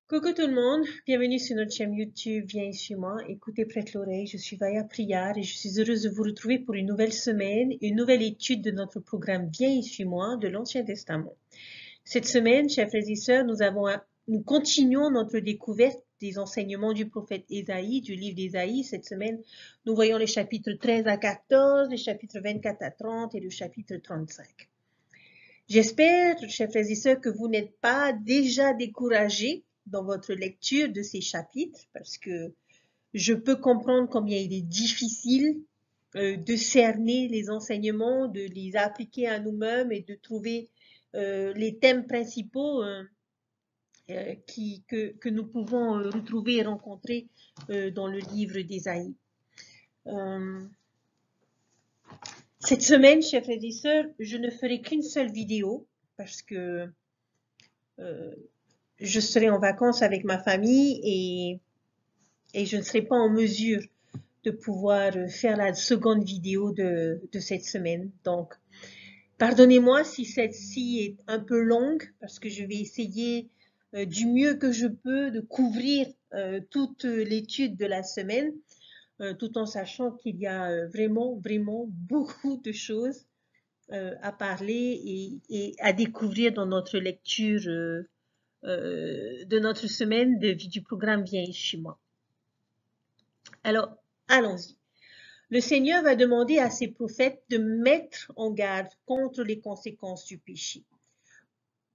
Coucou tout le monde, bienvenue sur notre chaîne YouTube Viens et suis-moi. Écoutez, prête l'oreille, je suis Vaya Prière et je suis heureuse de vous retrouver pour une nouvelle semaine, une nouvelle étude de notre programme Viens et suis-moi de l'Ancien Testament. Cette semaine, chers frères et sœurs, nous continuons notre découverte des enseignements du prophète Ésaïe, du livre d'Ésaïe. Cette semaine, nous voyons les chapitres 13 à 14, les chapitres 24 à 30 et le chapitre 35. J'espère, chers frères et sœurs, que vous n'êtes pas déjà découragés dans votre lecture de ces chapitres, parce que je peux comprendre combien il est difficile de cerner les enseignements, de les appliquer à nous-mêmes et de trouver les thèmes principaux que nous pouvons retrouver et rencontrer dans le livre d'Ésaïe. Cette semaine, chers frères et sœurs, je ne ferai qu'une seule vidéo parce que je serai en vacances avec ma famille et je ne serai pas en mesure de pouvoir faire la seconde vidéo de cette semaine. Donc, pardonnez-moi si celle-ci est un peu longue parce que je vais essayer du mieux que je peux de couvrir toute l'étude de la semaine, tout en sachant qu'il y a vraiment beaucoup de choses à parler et à découvrir dans notre lecture de notre semaine du programme Viens chez moi. Alors, allons-y. Le Seigneur va demander à ses prophètes de mettre en garde contre les conséquences du péché.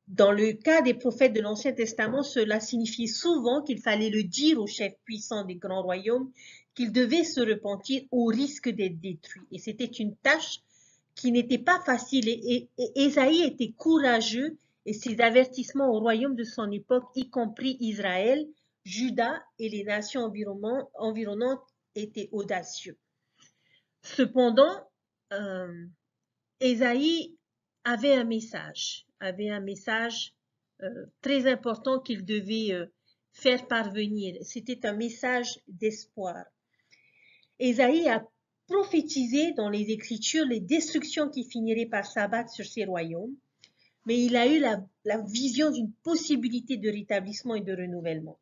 Dans le cas des prophètes de l'Ancien Testament, cela signifiait souvent qu'il fallait le dire aux chefs puissants des grands royaumes qu'ils devaient se repentir au risque d'être détruits. Et c'était une tâche qui n'était pas facile. Et Ésaïe était courageux et ses avertissements au royaume de son époque, y compris Israël, Juda et les nations environnantes, étaient audacieux. Cependant, Ésaïe avait un message très important qu'il devait faire parvenir. C'était un message d'espoir. Ésaïe a prophétisé dans les Écritures les destructions qui finiraient par s'abattre sur ces royaumes, mais il a eu la vision d'une possibilité de rétablissement et de renouvellement.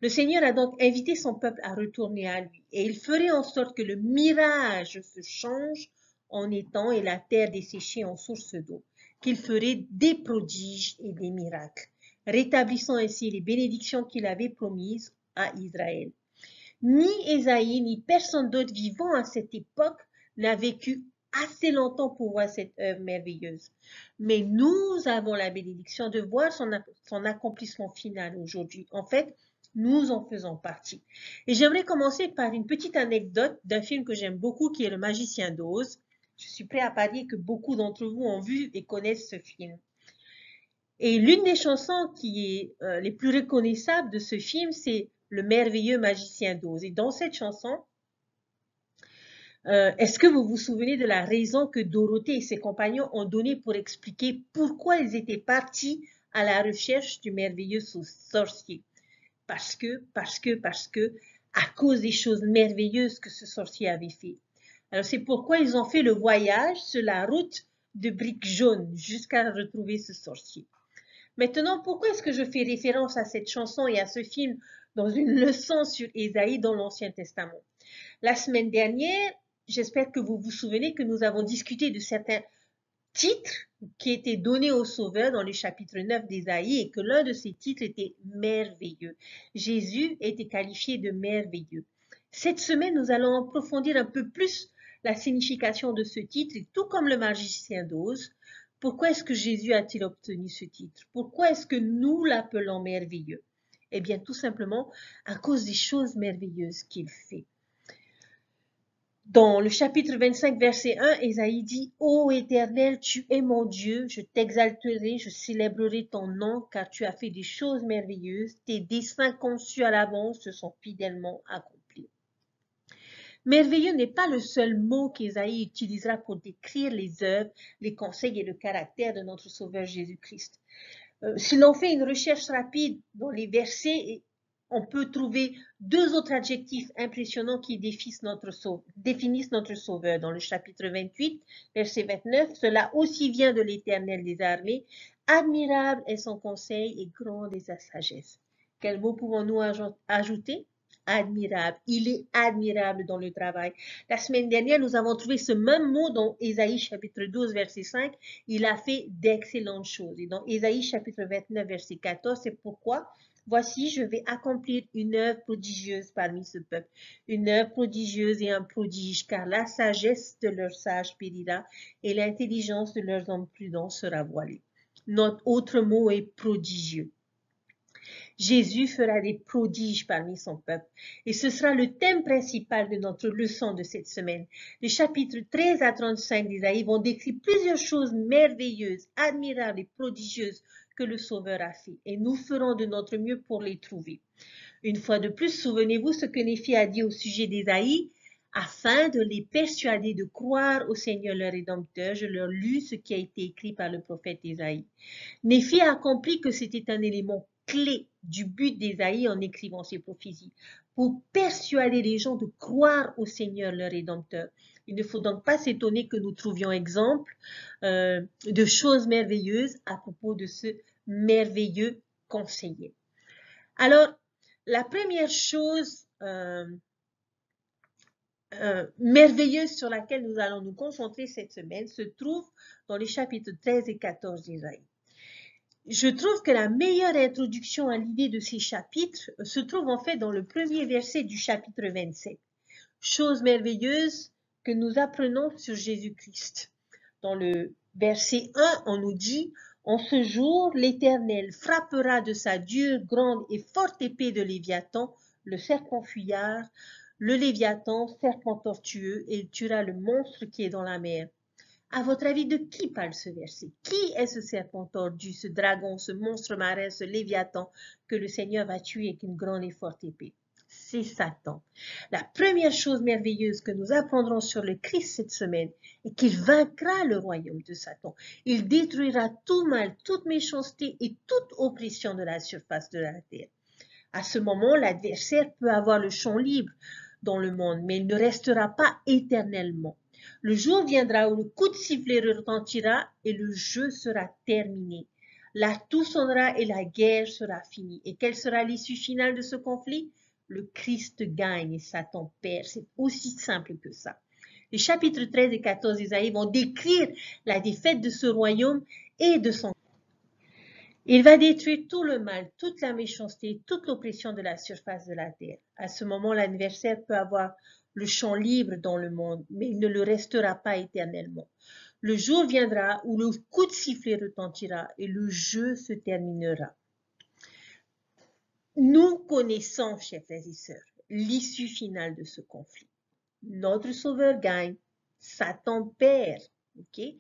Le Seigneur a donc invité son peuple à retourner à lui, et il ferait en sorte que le mirage se change en étang et la terre desséchée en source d'eau, qu'il ferait des prodiges et des miracles, rétablissant ainsi les bénédictions qu'il avait promises à Israël. Ni Ésaïe, ni personne d'autre vivant à cette époque n'a vécu assez longtemps pour voir cette œuvre merveilleuse. Mais nous avons la bénédiction de voir son accomplissement final aujourd'hui. En fait, nous en faisons partie. Et j'aimerais commencer par une petite anecdote d'un film que j'aime beaucoup, qui est Le Magicien d'Oz. Je suis prêt à parier que beaucoup d'entre vous ont vu et connaissent ce film. Et l'une des chansons qui est les plus reconnaissables de ce film, c'est Le merveilleux magicien d'Oz. Et dans cette chanson, est-ce que vous vous souvenez de la raison que Dorothée et ses compagnons ont donnée pour expliquer pourquoi ils étaient partis à la recherche du merveilleux sorcier? Parce que, à cause des choses merveilleuses que ce sorcier avait fait. Alors c'est pourquoi ils ont fait le voyage sur la route de Brique Jaune jusqu'à retrouver ce sorcier. Maintenant, pourquoi est-ce que je fais référence à cette chanson et à ce film dans une leçon sur Ésaïe dans l'Ancien Testament? La semaine dernière, j'espère que vous vous souvenez que nous avons discuté de certains titres qui étaient donnés au Sauveur dans le chapitre 9 d'Ésaïe et que l'un de ces titres était merveilleux. Jésus était qualifié de merveilleux. Cette semaine, nous allons approfondir un peu plus la signification de ce titre et tout comme le magicien d'Oz, pourquoi est-ce que Jésus a-t-il obtenu ce titre? Pourquoi est-ce que nous l'appelons merveilleux? Eh bien, tout simplement à cause des choses merveilleuses qu'il fait. Dans le chapitre 25, verset 1, Ésaïe dit « Ô Éternel, tu es mon Dieu, je t'exalterai, je célébrerai ton nom, car tu as fait des choses merveilleuses, tes desseins conçus à l'avance se sont fidèlement accomplis. » Merveilleux n'est pas le seul mot qu'Ésaïe utilisera pour décrire les œuvres, les conseils et le caractère de notre Sauveur Jésus-Christ. Si l'on fait une recherche rapide dans les versets on peut trouver deux autres adjectifs impressionnants qui définissent notre Sauveur. Dans le chapitre 28, verset 29, cela aussi vient de l'Éternel des armées. Admirable est son conseil et grande est sa sagesse. Quel mot pouvons-nous ajouter? Admirable. Il est admirable dans le travail. La semaine dernière, nous avons trouvé ce même mot dans Ésaïe chapitre 12, verset 5. Il a fait d'excellentes choses. Et dans Ésaïe chapitre 29, verset 14, c'est pourquoi voici, je vais accomplir une œuvre prodigieuse parmi ce peuple. Une œuvre prodigieuse et un prodige, car la sagesse de leurs sages périra et l'intelligence de leurs hommes prudents sera voilée. Notre autre mot est prodigieux. Jésus fera des prodiges parmi son peuple. Et ce sera le thème principal de notre leçon de cette semaine. Les chapitres 13 à 35 d'Isaïe vont décrire plusieurs choses merveilleuses, admirables et prodigieuses que le Sauveur a fait. Et nous ferons de notre mieux pour les trouver. Une fois de plus, souvenez-vous ce que Néphi a dit au sujet d'Isaïe. Afin de les persuader de croire au Seigneur leur Rédempteur, je leur lus ce qui a été écrit par le prophète Isaïe. Néphi a compris que c'était un élément clé du but d'Ésaïe en écrivant ces prophéties, pour persuader les gens de croire au Seigneur leur Rédempteur. Il ne faut donc pas s'étonner que nous trouvions exemple de choses merveilleuses à propos de ce merveilleux conseiller. Alors, la première chose merveilleuse sur laquelle nous allons nous concentrer cette semaine se trouve dans les chapitres 13 et 14 d'Ésaïe. Je trouve que la meilleure introduction à l'idée de ces chapitres se trouve en fait dans le premier verset du chapitre 27. Chose merveilleuse que nous apprenons sur Jésus-Christ. Dans le verset 1, on nous dit « En ce jour, l'Éternel frappera de sa dure, grande et forte épée de Léviathan, le serpent fuyard, le Léviathan, serpent tortueux, et il tuera le monstre qui est dans la mer. » À votre avis, de qui parle ce verset? Qui est ce serpent tordu, ce dragon, ce monstre marin, ce Léviathan que le Seigneur va tuer avec une grande et forte épée? C'est Satan. La première chose merveilleuse que nous apprendrons sur le Christ cette semaine est qu'il vaincra le royaume de Satan. Il détruira tout mal, toute méchanceté et toute oppression de la surface de la terre. À ce moment, l'adversaire peut avoir le champ libre dans le monde, mais il ne restera pas éternellement. Le jour viendra où le coup de sifflet retentira et le jeu sera terminé. Là, tout sonnera et la guerre sera finie. Et quelle sera l'issue finale de ce conflit? Le Christ gagne et Satan perd. C'est aussi simple que ça. Les chapitres 13 et 14 d'Isaïe vont décrire la défaite de ce royaume et de son. Il va détruire tout le mal, toute la méchanceté, toute l'oppression de la surface de la terre. À ce moment, l'adversaire peut avoir le champ libre dans le monde, mais il ne le restera pas éternellement. Le jour viendra où le coup de sifflet retentira et le jeu se terminera. Nous connaissons, chers frères et sœurs, l'issue finale de ce conflit. Notre Sauveur gagne, Satan perd. Okay?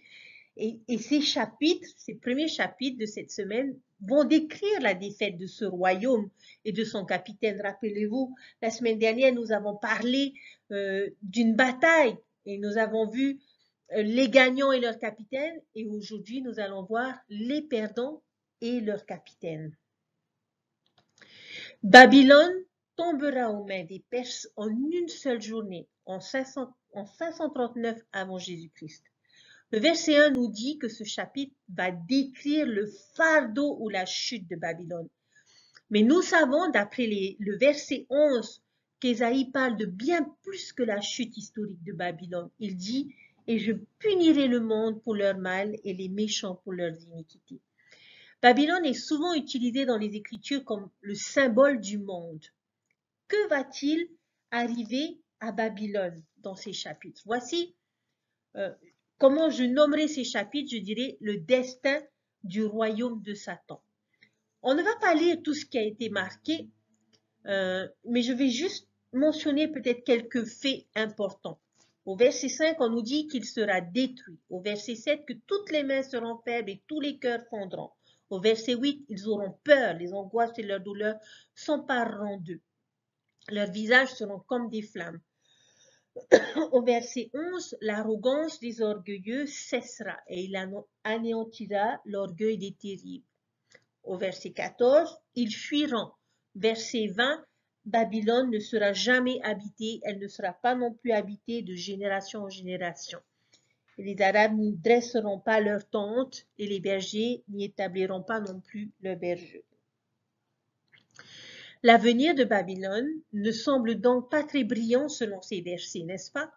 Et ces chapitres, ces premiers chapitres de cette semaine vont décrire la défaite de ce royaume et de son capitaine. Rappelez-vous, la semaine dernière, nous avons parlé d'une bataille et nous avons vu les gagnants et leur capitaine. Et aujourd'hui, nous allons voir les perdants et leur capitaine. Babylone tombera aux mains des Perses en une seule journée, en 539 avant Jésus-Christ. Le verset 1 nous dit que ce chapitre va décrire le fardeau ou la chute de Babylone. Mais nous savons, d'après le verset 11, qu'Ésaïe parle de bien plus que la chute historique de Babylone. Il dit « Et je punirai le monde pour leur mal et les méchants pour leurs iniquités ». Babylone est souvent utilisé dans les Écritures comme le symbole du monde. Que va-t-il arriver à Babylone dans ces chapitres? Voici comment je nommerai ces chapitres, je dirais le destin du royaume de Satan. On ne va pas lire tout ce qui a été marqué, mais je vais juste mentionner peut-être quelques faits importants. Au verset 5, on nous dit qu'il sera détruit. Au verset 7, que toutes les mains seront faibles et tous les cœurs fondront. Au verset 8, ils auront peur, les angoisses et leurs douleurs s'empareront d'eux. Leurs visages seront comme des flammes. Au verset 11, l'arrogance des orgueilleux cessera et il anéantira l'orgueil des terribles. Au verset 14, ils fuiront, Verset 20, Babylone ne sera jamais habitée, elle ne sera pas non plus habitée de génération en génération. Et les Arabes n'y dresseront pas leurs tentes et les bergers n'y établiront pas non plus leurs bergers. L'avenir de Babylone ne semble donc pas très brillant selon ces versets, n'est-ce pas?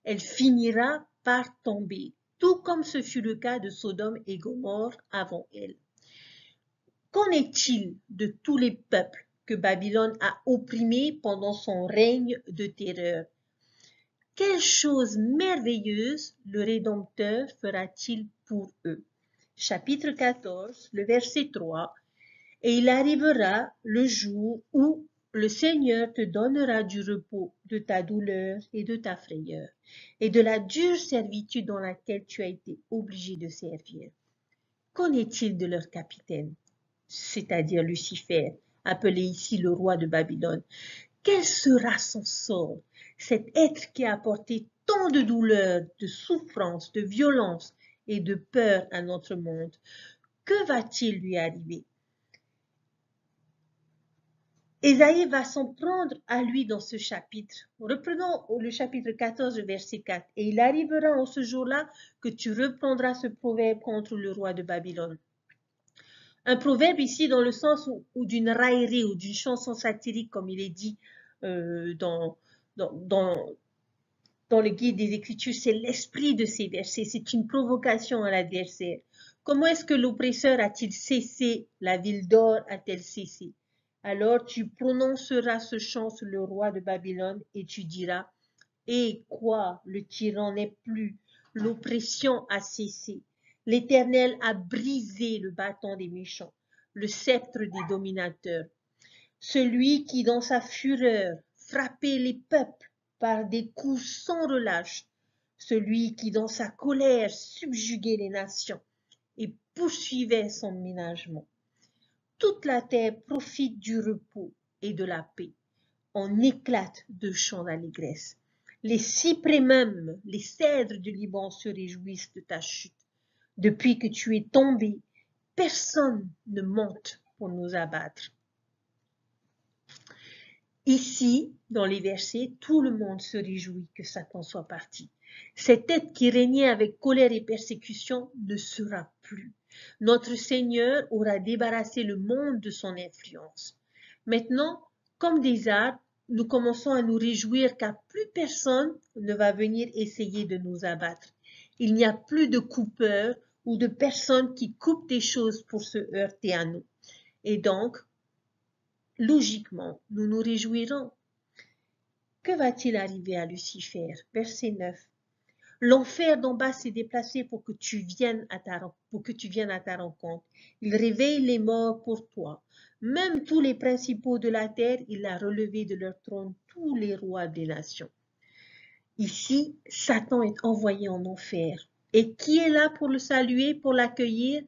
Elle finira par tomber, tout comme ce fut le cas de Sodome et Gomorrhe avant elle. Qu'en est-il de tous les peuples que Babylone a opprimés pendant son règne de terreur? Quelle chose merveilleuse le Rédempteur fera-t-il pour eux? Chapitre 14, le verset 3. Et il arrivera le jour où le Seigneur te donnera du repos de ta douleur et de ta frayeur, et de la dure servitude dans laquelle tu as été obligé de servir. Qu'en est-il de leur capitaine, c'est-à-dire Lucifer, appelé ici le roi de Babylone? Quel sera son sort, cet être qui a apporté tant de douleur, de souffrance, de violence et de peur à notre monde? Que va-t-il lui arriver? Ésaïe va s'en prendre à lui dans ce chapitre. Reprenons le chapitre 14, verset 4. Et il arrivera en ce jour-là que tu reprendras ce proverbe contre le roi de Babylone. Un proverbe ici dans le sens où d'une raillerie ou d'une chanson satirique, comme il est dit dans le guide des Écritures, c'est l'esprit de ces versets. C'est une provocation à l'adversaire. Comment est-ce que l'oppresseur a-t-il cessé? La ville d'or a-t-elle cessé? Alors tu prononceras ce chant sur le roi de Babylone et tu diras, et quoi, le tyran n'est plus, l'oppression a cessé. L'Éternel a brisé le bâton des méchants, le sceptre des dominateurs. Celui qui, dans sa fureur, frappait les peuples par des coups sans relâche, celui qui, dans sa colère, subjuguait les nations et poursuivait son ménagement. Toute la terre profite du repos et de la paix. On éclate de chants d'allégresse. Les cyprès même, les cèdres du Liban se réjouissent de ta chute. Depuis que tu es tombé, personne ne monte pour nous abattre. Ici, dans les versets, tout le monde se réjouit que Satan soit parti. Cet être qui régnait avec colère et persécution ne sera plus. Notre Seigneur aura débarrassé le monde de son influence. Maintenant, comme des arbres, nous commençons à nous réjouir car plus personne ne va venir essayer de nous abattre. Il n'y a plus de coupeurs ou de personnes qui coupent des choses pour se heurter à nous. Et donc, logiquement, nous nous réjouirons. Que va-t-il arriver à Lucifer? Verset 9. L'enfer d'en bas s'est déplacé pour que tu viennes à ta rencontre. Il réveille les morts pour toi. Même tous les principaux de la terre, il a relevé de leur trône tous les rois des nations. Ici, Satan est envoyé en enfer. Et qui est là pour le saluer, pour l'accueillir?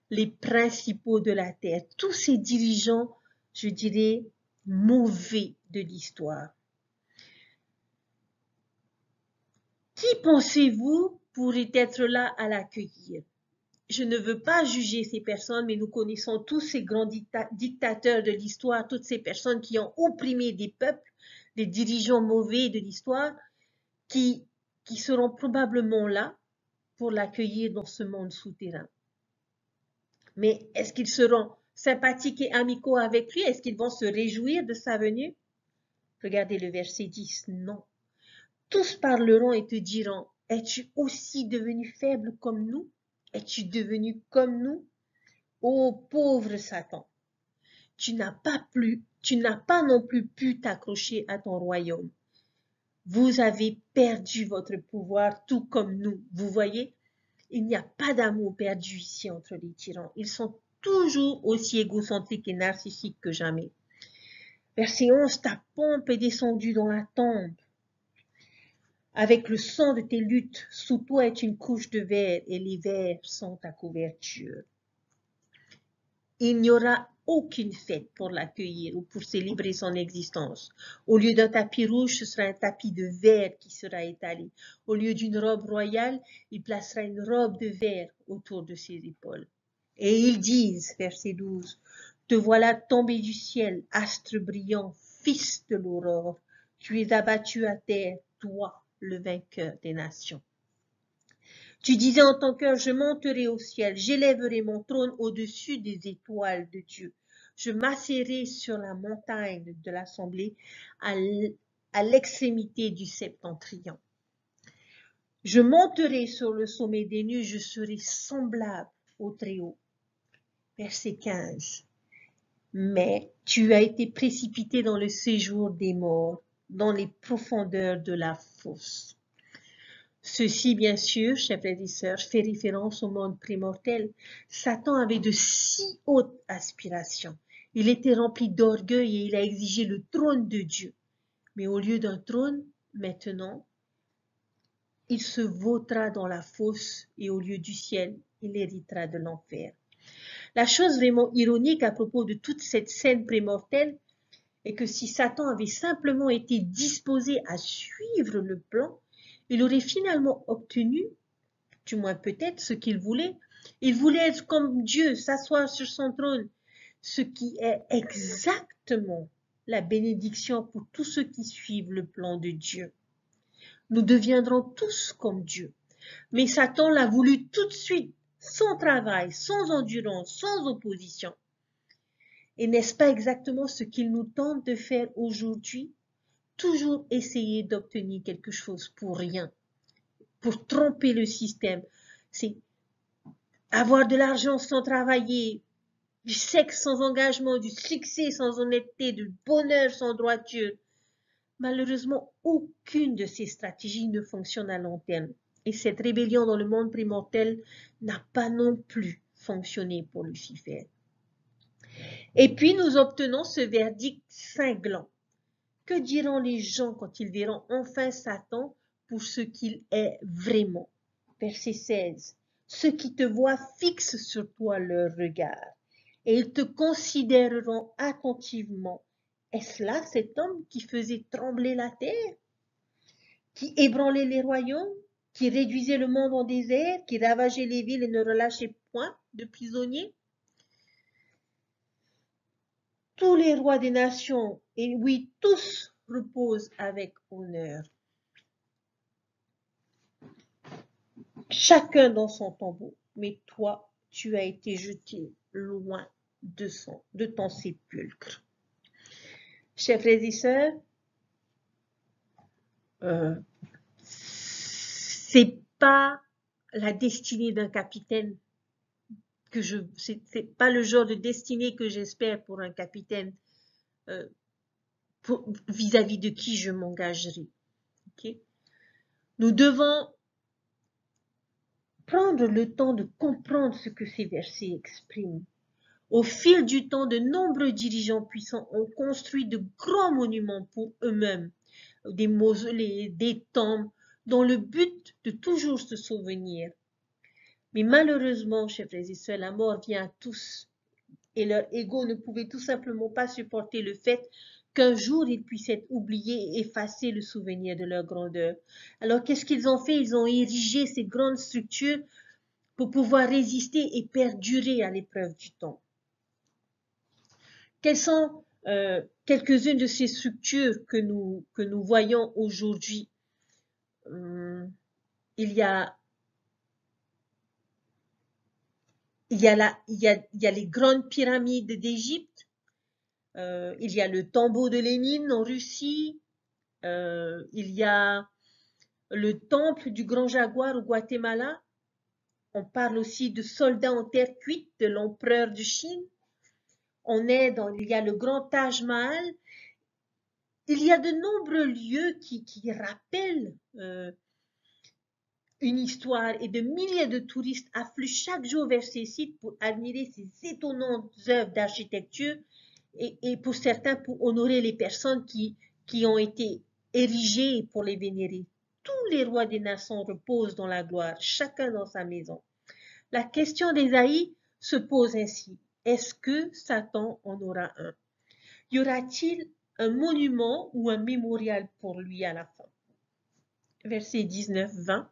Les principaux de la terre, tous ces dirigeants, je dirais, mauvais de l'histoire. Qui pensez-vous pourrait être là à l'accueillir? Je ne veux pas juger ces personnes, mais nous connaissons tous ces grands dictateurs de l'histoire, toutes ces personnes qui ont opprimé des peuples, des dirigeants mauvais de l'histoire, qui seront probablement là pour l'accueillir dans ce monde souterrain. Mais est-ce qu'ils seront sympathiques et amicaux avec lui? Est-ce qu'ils vont se réjouir de sa venue? Regardez le verset 10. Non. Tous parleront et te diront, es-tu aussi devenu faible comme nous? Es-tu devenu comme nous? Ô pauvre Satan, tu n'as pas non plus pu t'accrocher à ton royaume. Vous avez perdu votre pouvoir tout comme nous. Vous voyez, il n'y a pas d'amour perdu ici entre les tyrans. Ils sont toujours aussi égocentriques et narcissiques que jamais. Verset 11, ta pompe est descendue dans la tombe. Avec le sang de tes luttes, sous toi est une couche de verre et les vers sont ta couverture. Il n'y aura aucune fête pour l'accueillir ou pour célébrer son existence. Au lieu d'un tapis rouge, ce sera un tapis de verre qui sera étalé. Au lieu d'une robe royale, il placera une robe de verre autour de ses épaules. Et ils disent, verset 12, « Te voilà tombé du ciel, astre brillant, fils de l'aurore. Tu es abattu à terre, toi, le vainqueur des nations. Tu disais en ton cœur, je monterai au ciel, j'élèverai mon trône au-dessus des étoiles de Dieu. Je m'asserai sur la montagne de l'assemblée à l'extrémité du septentrion. Je monterai sur le sommet des nues, je serai semblable au Très-Haut. Verset 15. Mais tu as été précipité dans le séjour des morts, dans les profondeurs de la fosse. Ceci, bien sûr, chers frères et sœurs, fait référence au monde prémortel. Satan avait de si hautes aspirations. Il était rempli d'orgueil et il a exigé le trône de Dieu. Mais au lieu d'un trône, maintenant, il se vautrera dans la fosse et au lieu du ciel, il héritera de l'enfer. La chose vraiment ironique à propos de toute cette scène prémortelle est que si Satan avait simplement été disposé à suivre le plan, il aurait finalement obtenu, du moins peut-être, ce qu'il voulait. Il voulait être comme Dieu, s'asseoir sur son trône, ce qui est exactement la bénédiction pour tous ceux qui suivent le plan de Dieu. Nous deviendrons tous comme Dieu. Mais Satan l'a voulu tout de suite, sans travail, sans endurance, sans opposition. Et n'est-ce pas exactement ce qu'il nous tente de faire aujourd'hui? Toujours essayer d'obtenir quelque chose pour rien, pour tromper le système. C'est avoir de l'argent sans travailler, du sexe sans engagement, du succès sans honnêteté, du bonheur sans droiture. Malheureusement, aucune de ces stratégies ne fonctionne à long terme. Et cette rébellion dans le monde prémortel n'a pas non plus fonctionné pour Lucifer. Et puis nous obtenons ce verdict cinglant. Que diront les gens quand ils verront enfin Satan pour ce qu'il est vraiment? Verset 16. Ceux qui te voient fixent sur toi leur regard et ils te considéreront attentivement. Est-ce là cet homme qui faisait trembler la terre, qui ébranlait les royaumes, qui réduisait le monde en désert, qui ravageait les villes et ne relâchait point de prisonniers? Tous les rois des nations, et oui, tous reposent avec honneur. Chacun dans son tombeau, mais toi, tu as été jeté loin de ton sépulcre. Chers frères et sœurs, c'est pas la destinée d'un capitaine c'est pas le genre de destinée que j'espère pour un capitaine vis-à-vis de qui je m'engagerai. Okay? Nous devons prendre le temps de comprendre ce que ces versets expriment. Au fil du temps, de nombreux dirigeants puissants ont construit de grands monuments pour eux-mêmes, des mausolées, des tombes, dans le but de toujours se souvenir. Mais malheureusement, chers frères et sœurs, la mort vient à tous et leur ego ne pouvait tout simplement pas supporter le fait qu'un jour ils puissent être oubliés et effacer le souvenir de leur grandeur. Alors qu'est-ce qu'ils ont fait? Ils ont érigé ces grandes structures pour pouvoir résister et perdurer à l'épreuve du temps. Quelles sont quelques-unes de ces structures que nous voyons aujourd'hui? Il y a les grandes pyramides d'Égypte, il y a le tombeau de Lénine en Russie, il y a le temple du Grand Jaguar au Guatemala. On parle aussi de soldats en terre cuite de l'empereur de Chine. Il y a le grand Taj Mahal. Il y a de nombreux lieux qui rappellent une histoire et de milliers de touristes affluent chaque jour vers ces sites pour admirer ces étonnantes œuvres d'architecture et pour certains pour honorer les personnes qui ont été érigées pour les vénérer. Tous les rois des nations reposent dans la gloire, chacun dans sa maison. La question d'Ésaïe se pose ainsi. Est-ce que Satan en aura un? Y aura-t-il un monument ou un mémorial pour lui à la fin? Versets 19-20.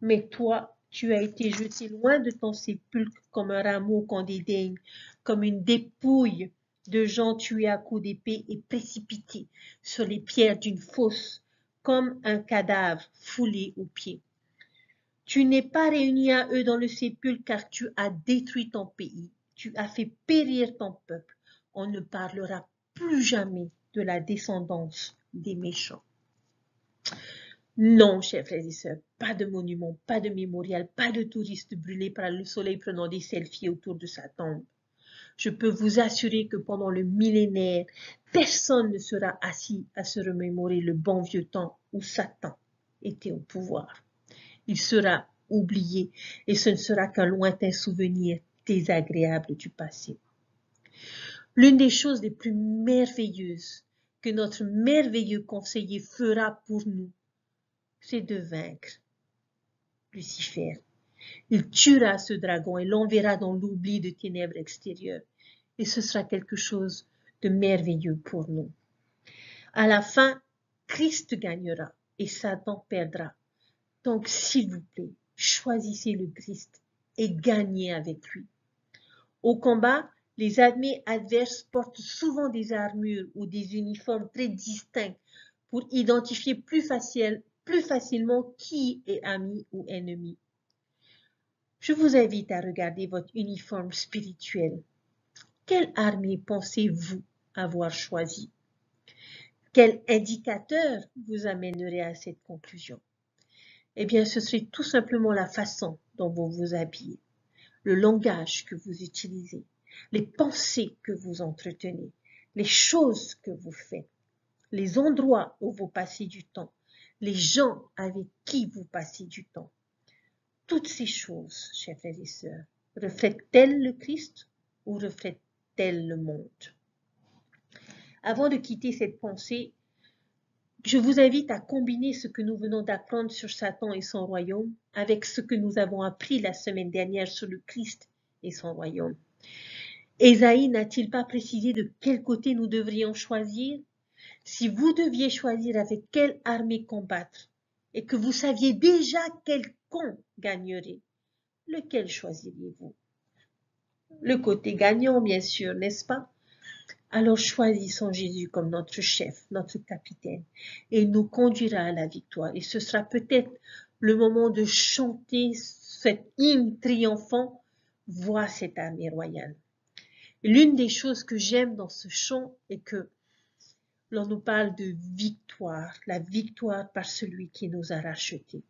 Mais toi, Tu as été jeté loin de ton sépulcre comme un rameau qu'on dédaigne, comme une dépouille de gens tués à coups d'épée et précipités sur les pierres d'une fosse, comme un cadavre foulé aux pieds. Tu n'es pas réuni à eux dans le sépulcre car tu as détruit ton pays, tu as fait périr ton peuple. On ne parlera plus jamais de la descendance des méchants. Non, chers frères et sœurs, pas de monument, pas de mémorial, pas de touristes brûlés par le soleil prenant des selfies autour de sa tombe. Je peux vous assurer que pendant le millénaire, personne ne sera assis à se remémorer le bon vieux temps où Satan était au pouvoir. Il sera oublié et ce ne sera qu'un lointain souvenir désagréable du passé. L'une des choses les plus merveilleuses que notre merveilleux conseiller fera pour nous, c'est de vaincre Lucifer. Il tuera ce dragon et l'enverra dans l'oubli de ténèbres extérieures. Et ce sera quelque chose de merveilleux pour nous. À la fin, Christ gagnera et Satan perdra. Donc, s'il vous plaît, choisissez le Christ et gagnez avec lui. Au combat, les armées adverses portent souvent des armures ou des uniformes très distincts pour identifier plus facilement qui est ami ou ennemi. Je vous invite à regarder votre uniforme spirituel. Quelle armée pensez-vous avoir choisi? Quel indicateur vous amènerait à cette conclusion? Eh bien, ce serait tout simplement la façon dont vous vous habillez, le langage que vous utilisez, les pensées que vous entretenez, les choses que vous faites, les endroits où vous passez du temps, les gens avec qui vous passez du temps. Toutes ces choses, chers frères et sœurs, reflètent-elles le Christ ou reflètent-elles le monde? Avant de quitter cette pensée, je vous invite à combiner ce que nous venons d'apprendre sur Satan et son royaume avec ce que nous avons appris la semaine dernière sur le Christ et son royaume. Ésaïe n'a-t-il pas précisé de quel côté nous devrions choisir? Si vous deviez choisir avec quelle armée combattre et que vous saviez déjà quel camp gagnerait, lequel choisiriez-vous? Le côté gagnant, bien sûr, n'est-ce pas? Alors choisissons Jésus comme notre chef, notre capitaine, et il nous conduira à la victoire. Et ce sera peut-être le moment de chanter cet hymne triomphant, vois cette armée royale. L'une des choses que j'aime dans ce chant est que l'on nous parle de victoire, la victoire par celui qui nous a rachetés.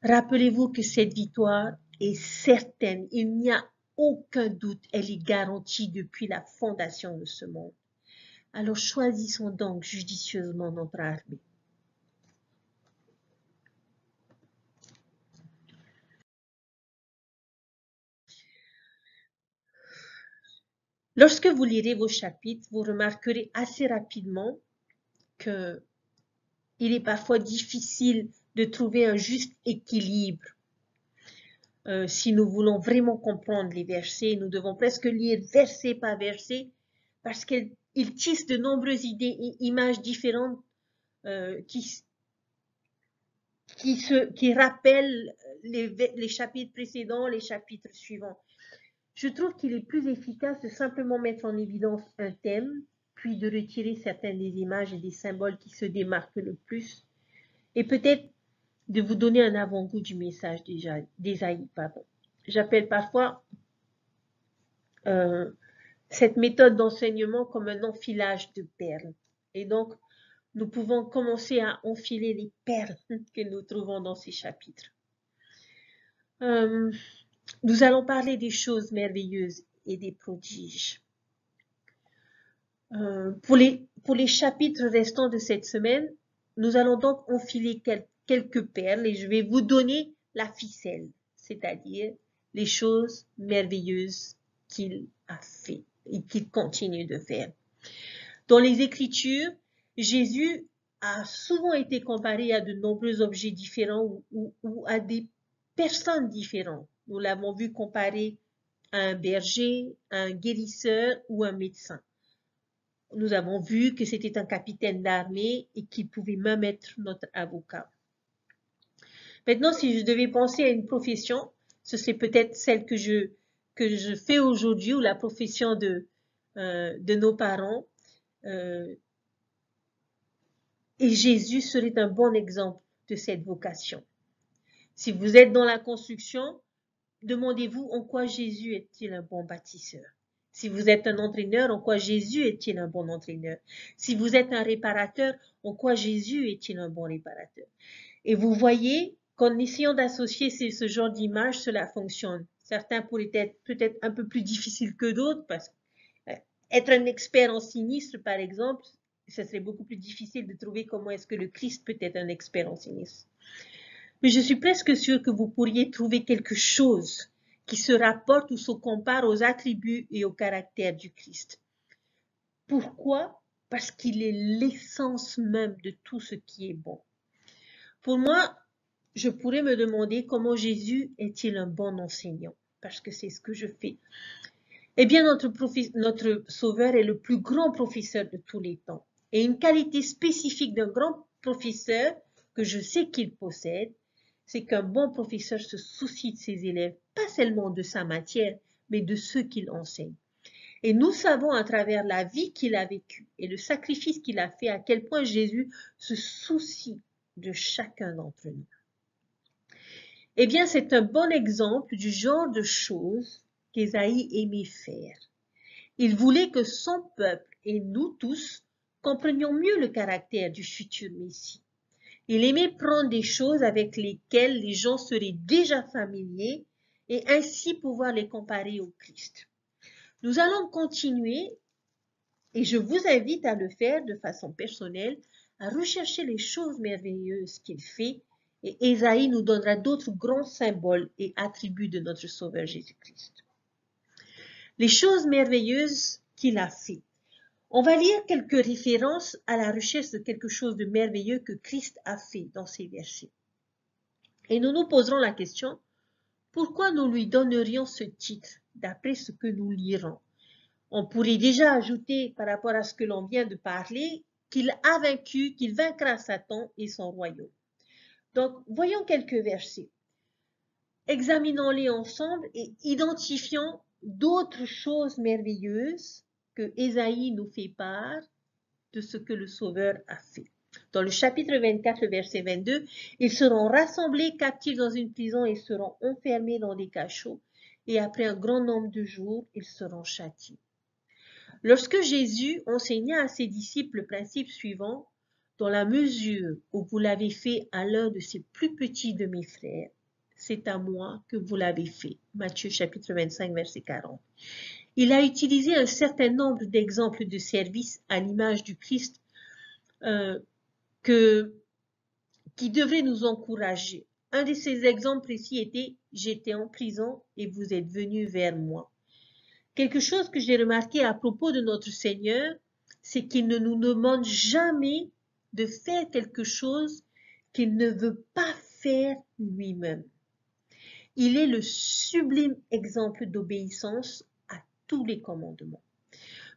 Rappelez-vous que cette victoire est certaine, il n'y a aucun doute, elle est garantie depuis la fondation de ce monde. Alors choisissons donc judicieusement notre armée. Lorsque vous lirez vos chapitres, vous remarquerez assez rapidement qu'il est parfois difficile de trouver un juste équilibre. Si nous voulons vraiment comprendre les versets, nous devons presque lire verset par verset parce qu'ils tissent de nombreuses idées et images différentes qui rappellent les chapitres précédents, les chapitres suivants. Je trouve qu'il est plus efficace de simplement mettre en évidence un thème, puis de retirer certaines des images et des symboles qui se démarquent le plus, et peut-être de vous donner un avant-goût du message d'Ésaïe. J'appelle parfois cette méthode d'enseignement comme un enfilage de perles. Et donc, nous pouvons commencer à enfiler les perles que nous trouvons dans ces chapitres. Nous allons parler des choses merveilleuses et des prodiges. Pour les chapitres restants de cette semaine, nous allons donc enfiler quelques perles et je vais vous donner la ficelle, c'est-à-dire les choses merveilleuses qu'il a fait et qu'il continue de faire. Dans les Écritures, Jésus a souvent été comparé à de nombreux objets différents ou à des personnes différentes. Nous l'avons vu comparé à un berger, à un guérisseur ou un médecin. Nous avons vu que c'était un capitaine d'armée et qu'il pouvait même être notre avocat. Maintenant, si je devais penser à une profession, ce serait peut-être celle que je fais aujourd'hui ou la profession de nos parents. Euh, et Jésus serait un bon exemple de cette vocation. Si vous êtes dans la construction, demandez-vous en quoi Jésus est-il un bon bâtisseur. Si vous êtes un entraîneur, en quoi Jésus est-il un bon entraîneur? Si vous êtes un réparateur, en quoi Jésus est-il un bon réparateur? Et vous voyez qu'en essayant d'associer ce genre d'image, cela fonctionne. Certains pourraient être peut-être un peu plus difficiles que d'autres parce que être un expert en sinistre, par exemple, ce serait beaucoup plus difficile de trouver comment est-ce que le Christ peut être un expert en sinistre. Mais je suis presque sûre que vous pourriez trouver quelque chose qui se rapporte ou se compare aux attributs et au caractère du Christ. Pourquoi? Parce qu'il est l'essence même de tout ce qui est bon. Pour moi, je pourrais me demander comment Jésus est-il un bon enseignant, parce que c'est ce que je fais. Eh bien, notre Sauveur est le plus grand professeur de tous les temps. Et une qualité spécifique d'un grand professeur que je sais qu'il possède, c'est qu'un bon professeur se soucie de ses élèves, pas seulement de sa matière, mais de ceux qu'il enseigne. Et nous savons à travers la vie qu'il a vécue et le sacrifice qu'il a fait à quel point Jésus se soucie de chacun d'entre nous. Eh bien, c'est un bon exemple du genre de choses qu'Ésaïe aimait faire. Il voulait que son peuple et nous tous comprenions mieux le caractère du futur Messie. Il aimait prendre des choses avec lesquelles les gens seraient déjà familiers et ainsi pouvoir les comparer au Christ. Nous allons continuer et je vous invite à le faire de façon personnelle, à rechercher les choses merveilleuses qu'il fait et Ésaïe nous donnera d'autres grands symboles et attributs de notre Sauveur Jésus-Christ. Les choses merveilleuses qu'il a fait. On va lire quelques références à la recherche de quelque chose de merveilleux que Christ a fait dans ces versets. Et nous nous poserons la question, pourquoi nous lui donnerions ce titre d'après ce que nous lirons? On pourrait déjà ajouter par rapport à ce que l'on vient de parler, qu'il a vaincu, qu'il vaincra Satan et son royaume. Donc, voyons quelques versets. Examinons-les ensemble et identifions d'autres choses merveilleuses que Ésaïe nous fait part de ce que le Sauveur a fait. Dans le chapitre 24, le verset 22, ils seront rassemblés captifs dans une prison et seront enfermés dans des cachots, et après un grand nombre de jours, ils seront châtiés. Lorsque Jésus enseigna à ses disciples le principe suivant, dans la mesure où vous l'avez fait à l'un de ces plus petits de mes frères, c'est à moi que vous l'avez fait. Matthieu chapitre 25, verset 40. Il a utilisé un certain nombre d'exemples de services à l'image du Christ qui devraient nous encourager. Un de ces exemples précis était « J'étais en prison et vous êtes venus vers moi ». Quelque chose que j'ai remarqué à propos de notre Seigneur, c'est qu'il ne nous demande jamais de faire quelque chose qu'il ne veut pas faire lui-même. Il est le sublime exemple d'obéissance à tous les commandements.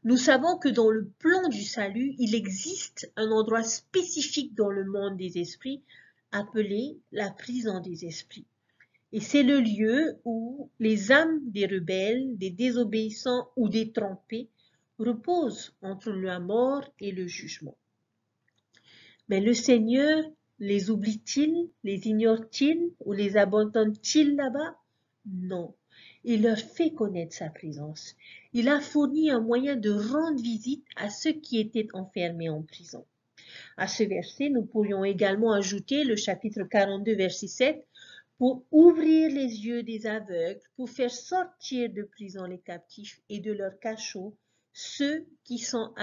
Nous savons que dans le plan du salut, il existe un endroit spécifique dans le monde des esprits appelé la prison des esprits. Et c'est le lieu où les âmes des rebelles, des désobéissants ou des trompés reposent entre la mort et le jugement. Mais le Seigneur les oublie-t-il, les ignore-t-il ou les abandonne-t-il là-bas? Non. Il leur fait connaître sa présence. Il a fourni un moyen de rendre visite à ceux qui étaient enfermés en prison. À ce verset, nous pourrions également ajouter le chapitre 42, verset 7, pour ouvrir les yeux des aveugles, pour faire sortir de prison les captifs et de leurs cachots ceux qui ont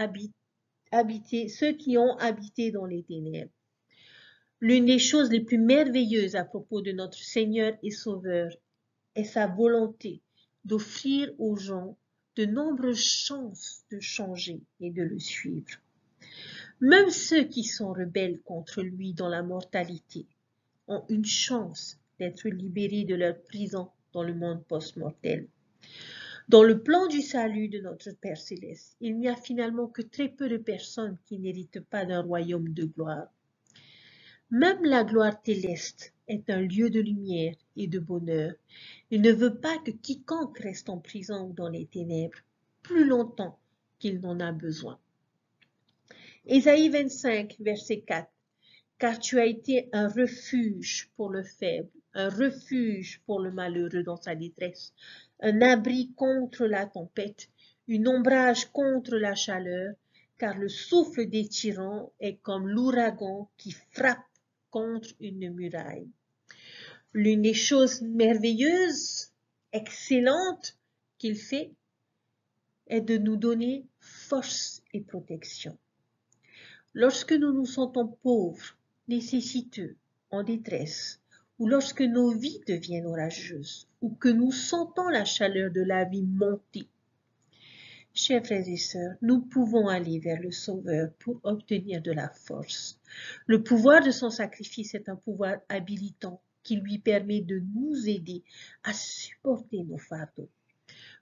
habité dans les ténèbres. L'une des choses les plus merveilleuses à propos de notre Seigneur et Sauveur est sa volonté d'offrir aux gens de nombreuses chances de changer et de le suivre. Même ceux qui sont rebelles contre lui dans la mortalité ont une chance d'être libérés de leur prison dans le monde post-mortel. Dans le plan du salut de notre Père Céleste, il n'y a finalement que très peu de personnes qui n'héritent pas d'un royaume de gloire. Même la gloire céleste est un lieu de lumière et de bonheur. Il ne veut pas que quiconque reste en prison ou dans les ténèbres plus longtemps qu'il n'en a besoin. Ésaïe 25, verset 4. Car tu as été un refuge pour le faible, un refuge pour le malheureux dans sa détresse, un abri contre la tempête, une ombrage contre la chaleur, car le souffle des tyrans est comme l'ouragan qui frappe contre une muraille. L'une des choses merveilleuses, excellentes qu'il fait est de nous donner force et protection. Lorsque nous nous sentons pauvres, nécessiteux, en détresse, ou lorsque nos vies deviennent orageuses, ou que nous sentons la chaleur de la vie monter, chers frères et sœurs, nous pouvons aller vers le Sauveur pour obtenir de la force. Le pouvoir de son sacrifice est un pouvoir habilitant qui lui permet de nous aider à supporter nos fardeaux.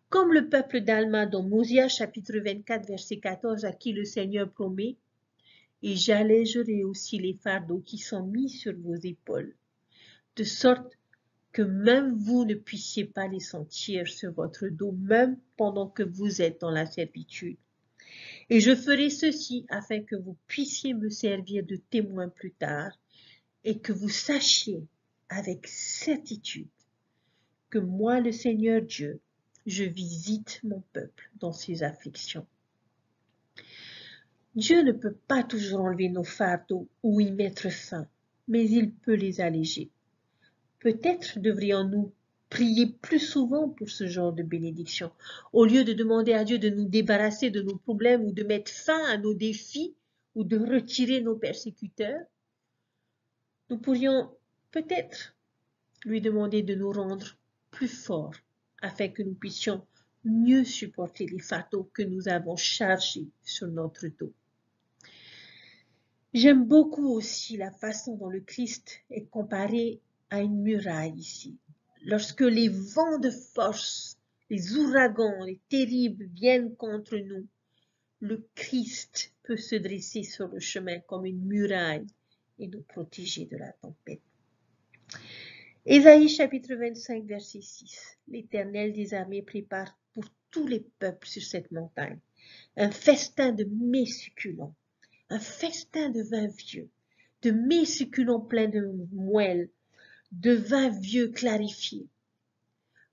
Comme le peuple d'Alma dans Mosia chapitre 24 verset 14 à qui le Seigneur promet « Et j'allégerai aussi les fardeaux qui sont mis sur vos épaules, de sorte que même vous ne puissiez pas les sentir sur votre dos, même pendant que vous êtes dans la servitude. Et je ferai ceci afin que vous puissiez me servir de témoin plus tard et que vous sachiez avec certitude que moi, le Seigneur Dieu, je visite mon peuple dans ses afflictions. » Dieu ne peut pas toujours enlever nos fardeaux ou y mettre fin, mais il peut les alléger. Peut-être devrions-nous prier plus souvent pour ce genre de bénédiction, au lieu de demander à Dieu de nous débarrasser de nos problèmes ou de mettre fin à nos défis ou de retirer nos persécuteurs. Nous pourrions peut-être lui demander de nous rendre plus forts afin que nous puissions mieux supporter les fardeaux que nous avons chargés sur notre dos. J'aime beaucoup aussi la façon dont le Christ est comparé à une muraille ici. Lorsque les vents de force, les ouragans, les terribles viennent contre nous, le Christ peut se dresser sur le chemin comme une muraille et nous protéger de la tempête. Ésaïe chapitre 25 verset 6. L'Éternel des armées prépare pour tous les peuples sur cette montagne un festin de mets succulents, un festin de vin vieux, de mets succulents pleins de moelle, de vin vieux clarifié.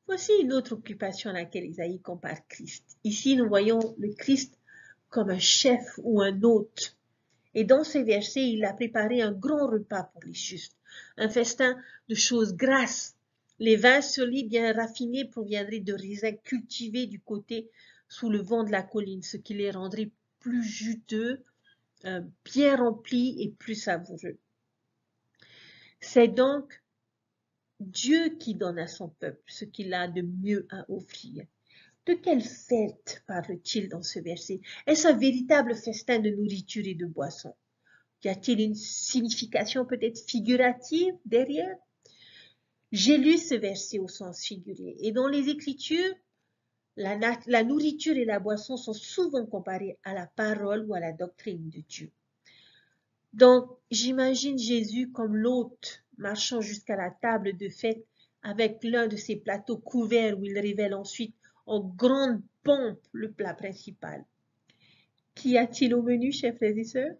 Voici une autre occupation à laquelle Ésaïe compare Christ. Ici, nous voyons le Christ comme un chef ou un hôte. Et dans ces versets, il a préparé un grand repas pour les justes, un festin de choses grasses. Les vins sur lit bien raffinés proviendraient de raisins cultivés du côté sous le vent de la colline, ce qui les rendrait plus juteux, bien remplis et plus savoureux. C'est donc Dieu qui donne à son peuple ce qu'il a de mieux à offrir. De quelle fête parle-t-il dans ce verset? Est-ce un véritable festin de nourriture et de boisson? Y a-t-il une signification peut-être figurative derrière? J'ai lu ce verset au sens figuré. Et dans les Écritures, la nourriture et la boisson sont souvent comparées à la parole ou à la doctrine de Dieu. Donc, j'imagine Jésus comme l'hôte marchant jusqu'à la table de fête avec l'un de ses plateaux couverts où il révèle ensuite en grande pompe le plat principal. Qu'y a-t-il au menu, chers frères et sœurs?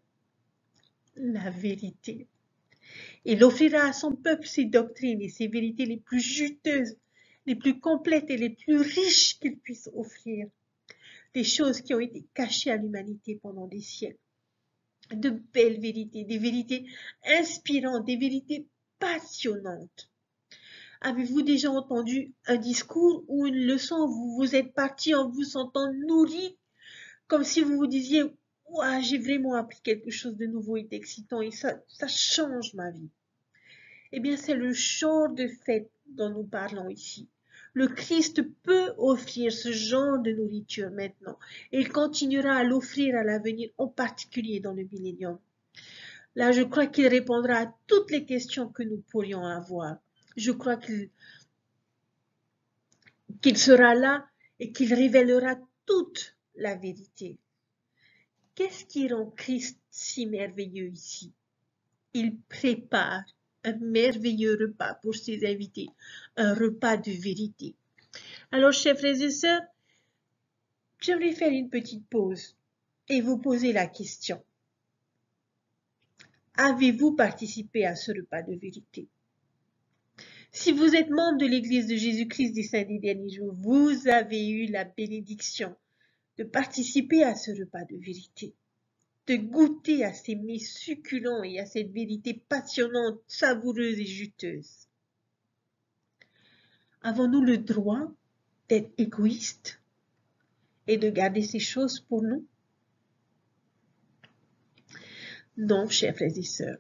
La vérité. Il offrira à son peuple ses doctrines et ses vérités les plus juteuses, les plus complètes et les plus riches qu'il puisse offrir. Des choses qui ont été cachées à l'humanité pendant des siècles. De belles vérités, des vérités inspirantes, des vérités passionnantes. Avez-vous déjà entendu un discours ou une leçon où vous êtes parti en vous sentant nourri, comme si vous vous disiez « Ouah, j'ai vraiment appris quelque chose de nouveau et d'excitant et ça change ma vie ». Eh bien, c'est le genre de fête dont nous parlons ici. Le Christ peut offrir ce genre de nourriture maintenant et il continuera à l'offrir à l'avenir, en particulier dans le millénium. Là, je crois qu'il répondra à toutes les questions que nous pourrions avoir. Je crois qu'il sera là et qu'il révélera toute la vérité. Qu'est-ce qui rend Christ si merveilleux ici? Il prépare un merveilleux repas pour ses invités, un repas de vérité. Alors, chers frères et sœurs, j'aimerais faire une petite pause et vous poser la question. Avez-vous participé à ce repas de vérité? Si vous êtes membre de l'Église de Jésus-Christ des Saints des Derniers Jours, vous avez eu la bénédiction de participer à ce repas de vérité, de goûter à ces mets succulents et à cette vérité passionnante, savoureuse et juteuse. Avons-nous le droit d'être égoïstes et de garder ces choses pour nous? Non, chers frères et sœurs.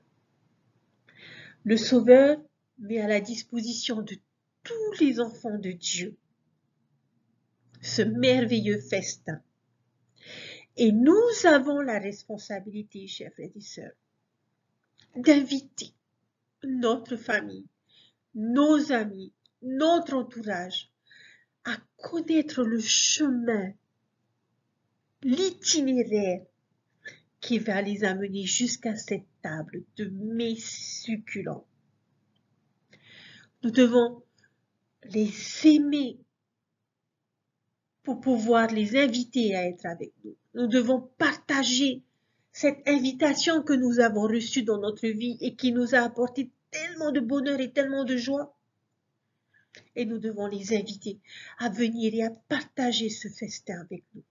Le Sauveur met à la disposition de tous les enfants de Dieu ce merveilleux festin. Et nous avons la responsabilité, chers frères et sœurs, d'inviter notre famille, nos amis, notre entourage à connaître le chemin, l'itinéraire qui va les amener jusqu'à cette table de mets succulents. Nous devons les aimer pour pouvoir les inviter à être avec nous. Nous devons partager cette invitation que nous avons reçue dans notre vie et qui nous a apporté tellement de bonheur et tellement de joie. Et nous devons les inviter à venir et à partager ce festin avec nous.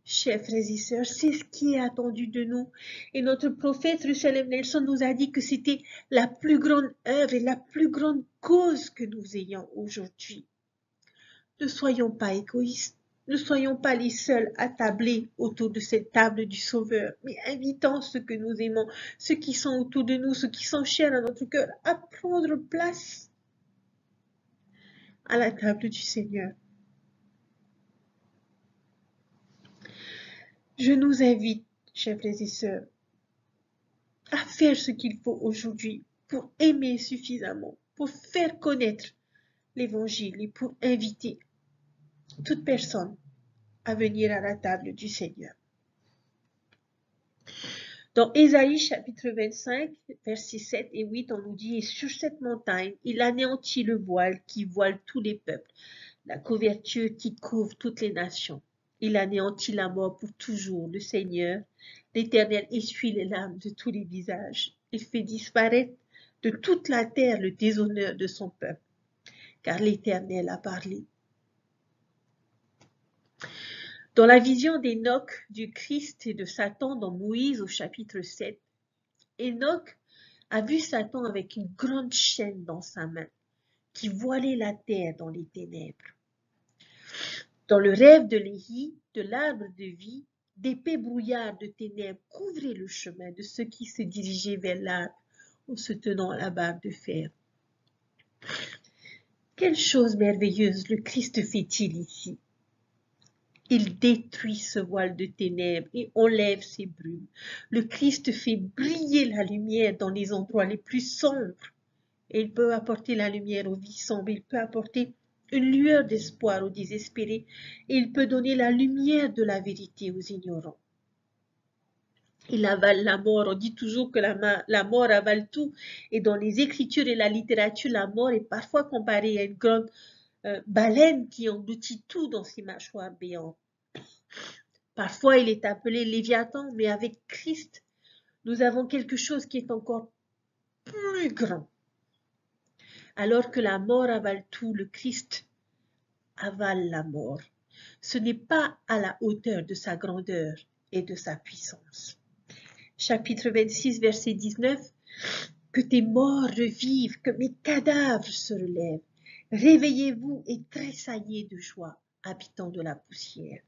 Chers frères et sœurs, c'est ce qui est attendu de nous. Et notre prophète Russell M. Nelson nous a dit que c'était la plus grande œuvre et la plus grande cause que nous ayons aujourd'hui. Ne soyons pas égoïstes, ne soyons pas les seuls attablés autour de cette table du Sauveur, mais invitons ceux que nous aimons, ceux qui sont autour de nous, ceux qui sont chers à notre cœur, à prendre place à la table du Seigneur. Je nous invite, chers frères et sœurs, à faire ce qu'il faut aujourd'hui pour aimer suffisamment, pour faire connaître l'Évangile et pour inviter toute personne à venir à la table du Seigneur. Dans Ésaïe chapitre 25, versets 7 et 8, on nous dit « Et sur cette montagne, il anéantit le voile qui voile tous les peuples, la couverture qui couvre toutes les nations. Il anéantit la mort pour toujours. Le Seigneur, l'Éternel, essuie les larmes de tous les visages. Il fait disparaître de toute la terre le déshonneur de son peuple, car l'Éternel a parlé. » Dans la vision d'Enoch, du Christ et de Satan dans Moïse au chapitre 7, Enoch a vu Satan avec une grande chaîne dans sa main qui voilait la terre dans les ténèbres. Dans le rêve de Léhi, de l'arbre de vie, d'épais brouillards de ténèbres couvraient le chemin de ceux qui se dirigeaient vers l'arbre en se tenant à la barre de fer. Quelle chose merveilleuse le Christ fait-il ici? Il détruit ce voile de ténèbres et enlève ces brumes. Le Christ fait briller la lumière dans les endroits les plus sombres. Et il peut apporter la lumière aux vies sombres. Il peut apporter une lueur d'espoir aux désespérés. Et il peut donner la lumière de la vérité aux ignorants. Il avale la mort. On dit toujours que la mort avale tout. Et dans les écritures et la littérature, la mort est parfois comparée à une grande baleine qui engloutit tout dans ses mâchoires béantes. Parfois, il est appelé Léviathan, mais avec Christ, nous avons quelque chose qui est encore plus grand. Alors que la mort avale tout, le Christ avale la mort. Ce n'est pas à la hauteur de sa grandeur et de sa puissance. Chapitre 26, verset 19. Que tes morts revivent, que mes cadavres se relèvent. Réveillez-vous et tressaillez de joie, habitants de la poussière.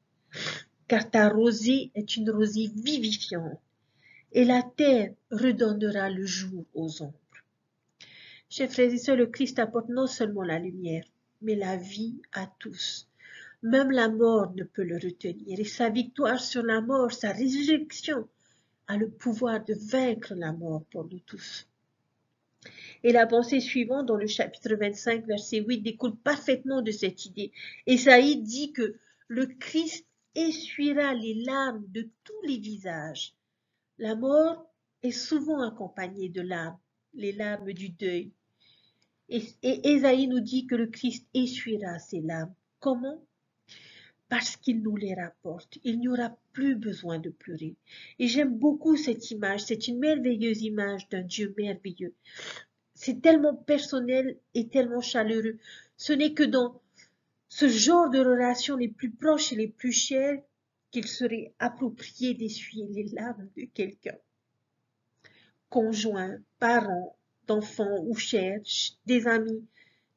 Car ta rosée est une rosée vivifiante, et la terre redonnera le jour aux ombres. Chers frères et sœurs, le Christ apporte non seulement la lumière, mais la vie à tous. Même la mort ne peut le retenir, et sa victoire sur la mort, sa résurrection, a le pouvoir de vaincre la mort pour nous tous. Et la pensée suivante dans le chapitre 25, verset 8, découle parfaitement de cette idée. Ésaïe dit que le Christ essuiera les larmes de tous les visages. La mort est souvent accompagnée de larmes, les larmes du deuil. Et Ésaïe nous dit que le Christ essuiera ses larmes. Comment? Parce qu'il nous les rapporte. Il n'y aura plus besoin de pleurer. Et j'aime beaucoup cette image. C'est une merveilleuse image d'un Dieu merveilleux. C'est tellement personnel et tellement chaleureux. Ce n'est que dans ce genre de relations les plus proches et les plus chères qu'il serait approprié d'essuyer les larmes de quelqu'un. Conjoint, parent, d'enfants ou chers, des amis.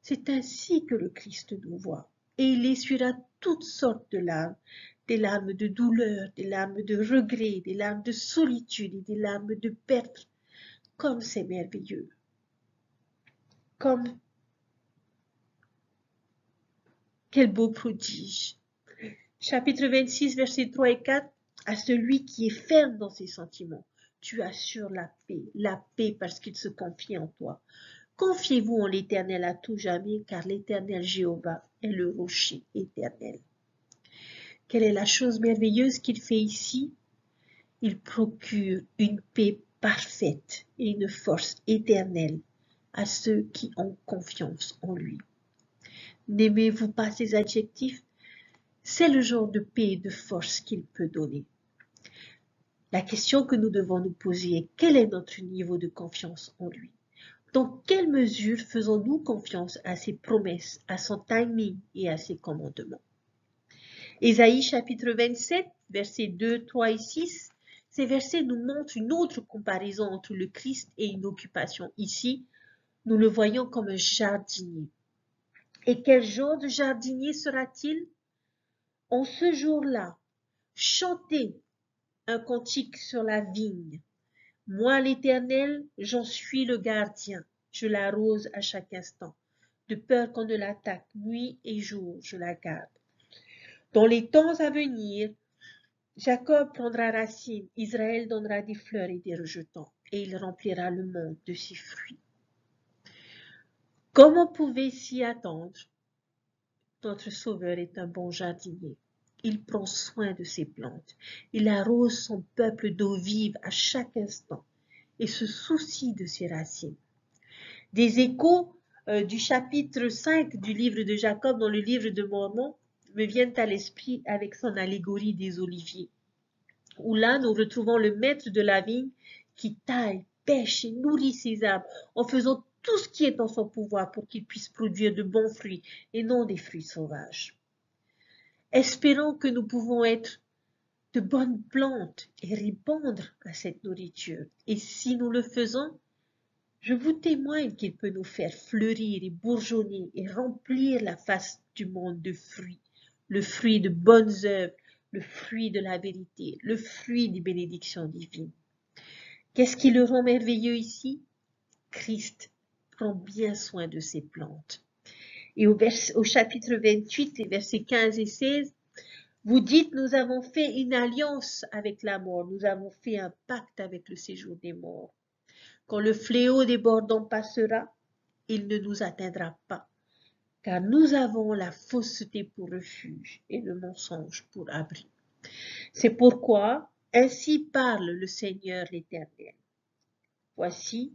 C'est ainsi que le Christ nous voit. Et il essuiera toutes sortes de larmes, des larmes de douleur, des larmes de regret, des larmes de solitude et des larmes de perte. Comme c'est merveilleux. Comme quel beau prodige. Chapitre 26, versets 3 et 4. À celui qui est ferme dans ses sentiments, tu assures la paix parce qu'il se confie en toi. Confiez-vous en l'Éternel à tout jamais, car l'Éternel Jéhovah est le rocher éternel. Quelle est la chose merveilleuse qu'il fait ici? Il procure une paix parfaite et une force éternelle à ceux qui ont confiance en lui. N'aimez-vous pas ces adjectifs? C'est le genre de paix et de force qu'il peut donner. La question que nous devons nous poser est quel est notre niveau de confiance en lui? Dans quelle mesure faisons-nous confiance à ses promesses, à son timing et à ses commandements? Ésaïe chapitre 27, versets 2, 3 et 6, ces versets nous montrent une autre comparaison entre le Christ et une occupation. Ici, nous le voyons comme un jardinier. Et quel genre de jardinier sera-t-il? En ce jour-là, chantez un cantique sur la vigne. Moi, l'Éternel, j'en suis le gardien. Je l'arrose à chaque instant. De peur qu'on ne l'attaque, nuit et jour, je la garde. Dans les temps à venir, Jacob prendra racine, Israël donnera des fleurs et des rejetons, et il remplira le monde de ses fruits. Comme on pouvait s'y attendre, notre Sauveur est un bon jardinier. Il prend soin de ses plantes. Il arrose son peuple d'eau vive à chaque instant et se soucie de ses racines. Des échos du chapitre 5 du livre de Jacob dans le livre de Mormon me viennent à l'esprit avec son allégorie des oliviers, où là nous retrouvons le maître de la vigne qui taille, pêche et nourrit ses arbres en faisant tout ce qui est en son pouvoir pour qu'ils puissent produire de bons fruits et non des fruits sauvages. Espérons que nous pouvons être de bonnes plantes et répondre à cette nourriture. Et si nous le faisons, je vous témoigne qu'il peut nous faire fleurir et bourgeonner et remplir la face du monde de fruits, le fruit de bonnes œuvres, le fruit de la vérité, le fruit des bénédictions divines. Qu'est-ce qui le rend merveilleux ici? Christ prend bien soin de ses plantes. Et au chapitre 28, les versets 15 et 16, vous dites, nous avons fait une alliance avec la mort, nous avons fait un pacte avec le séjour des morts. Quand le fléau débordant passera, il ne nous atteindra pas, car nous avons la fausseté pour refuge et le mensonge pour abri. C'est pourquoi, ainsi parle le Seigneur l'Éternel. Voici,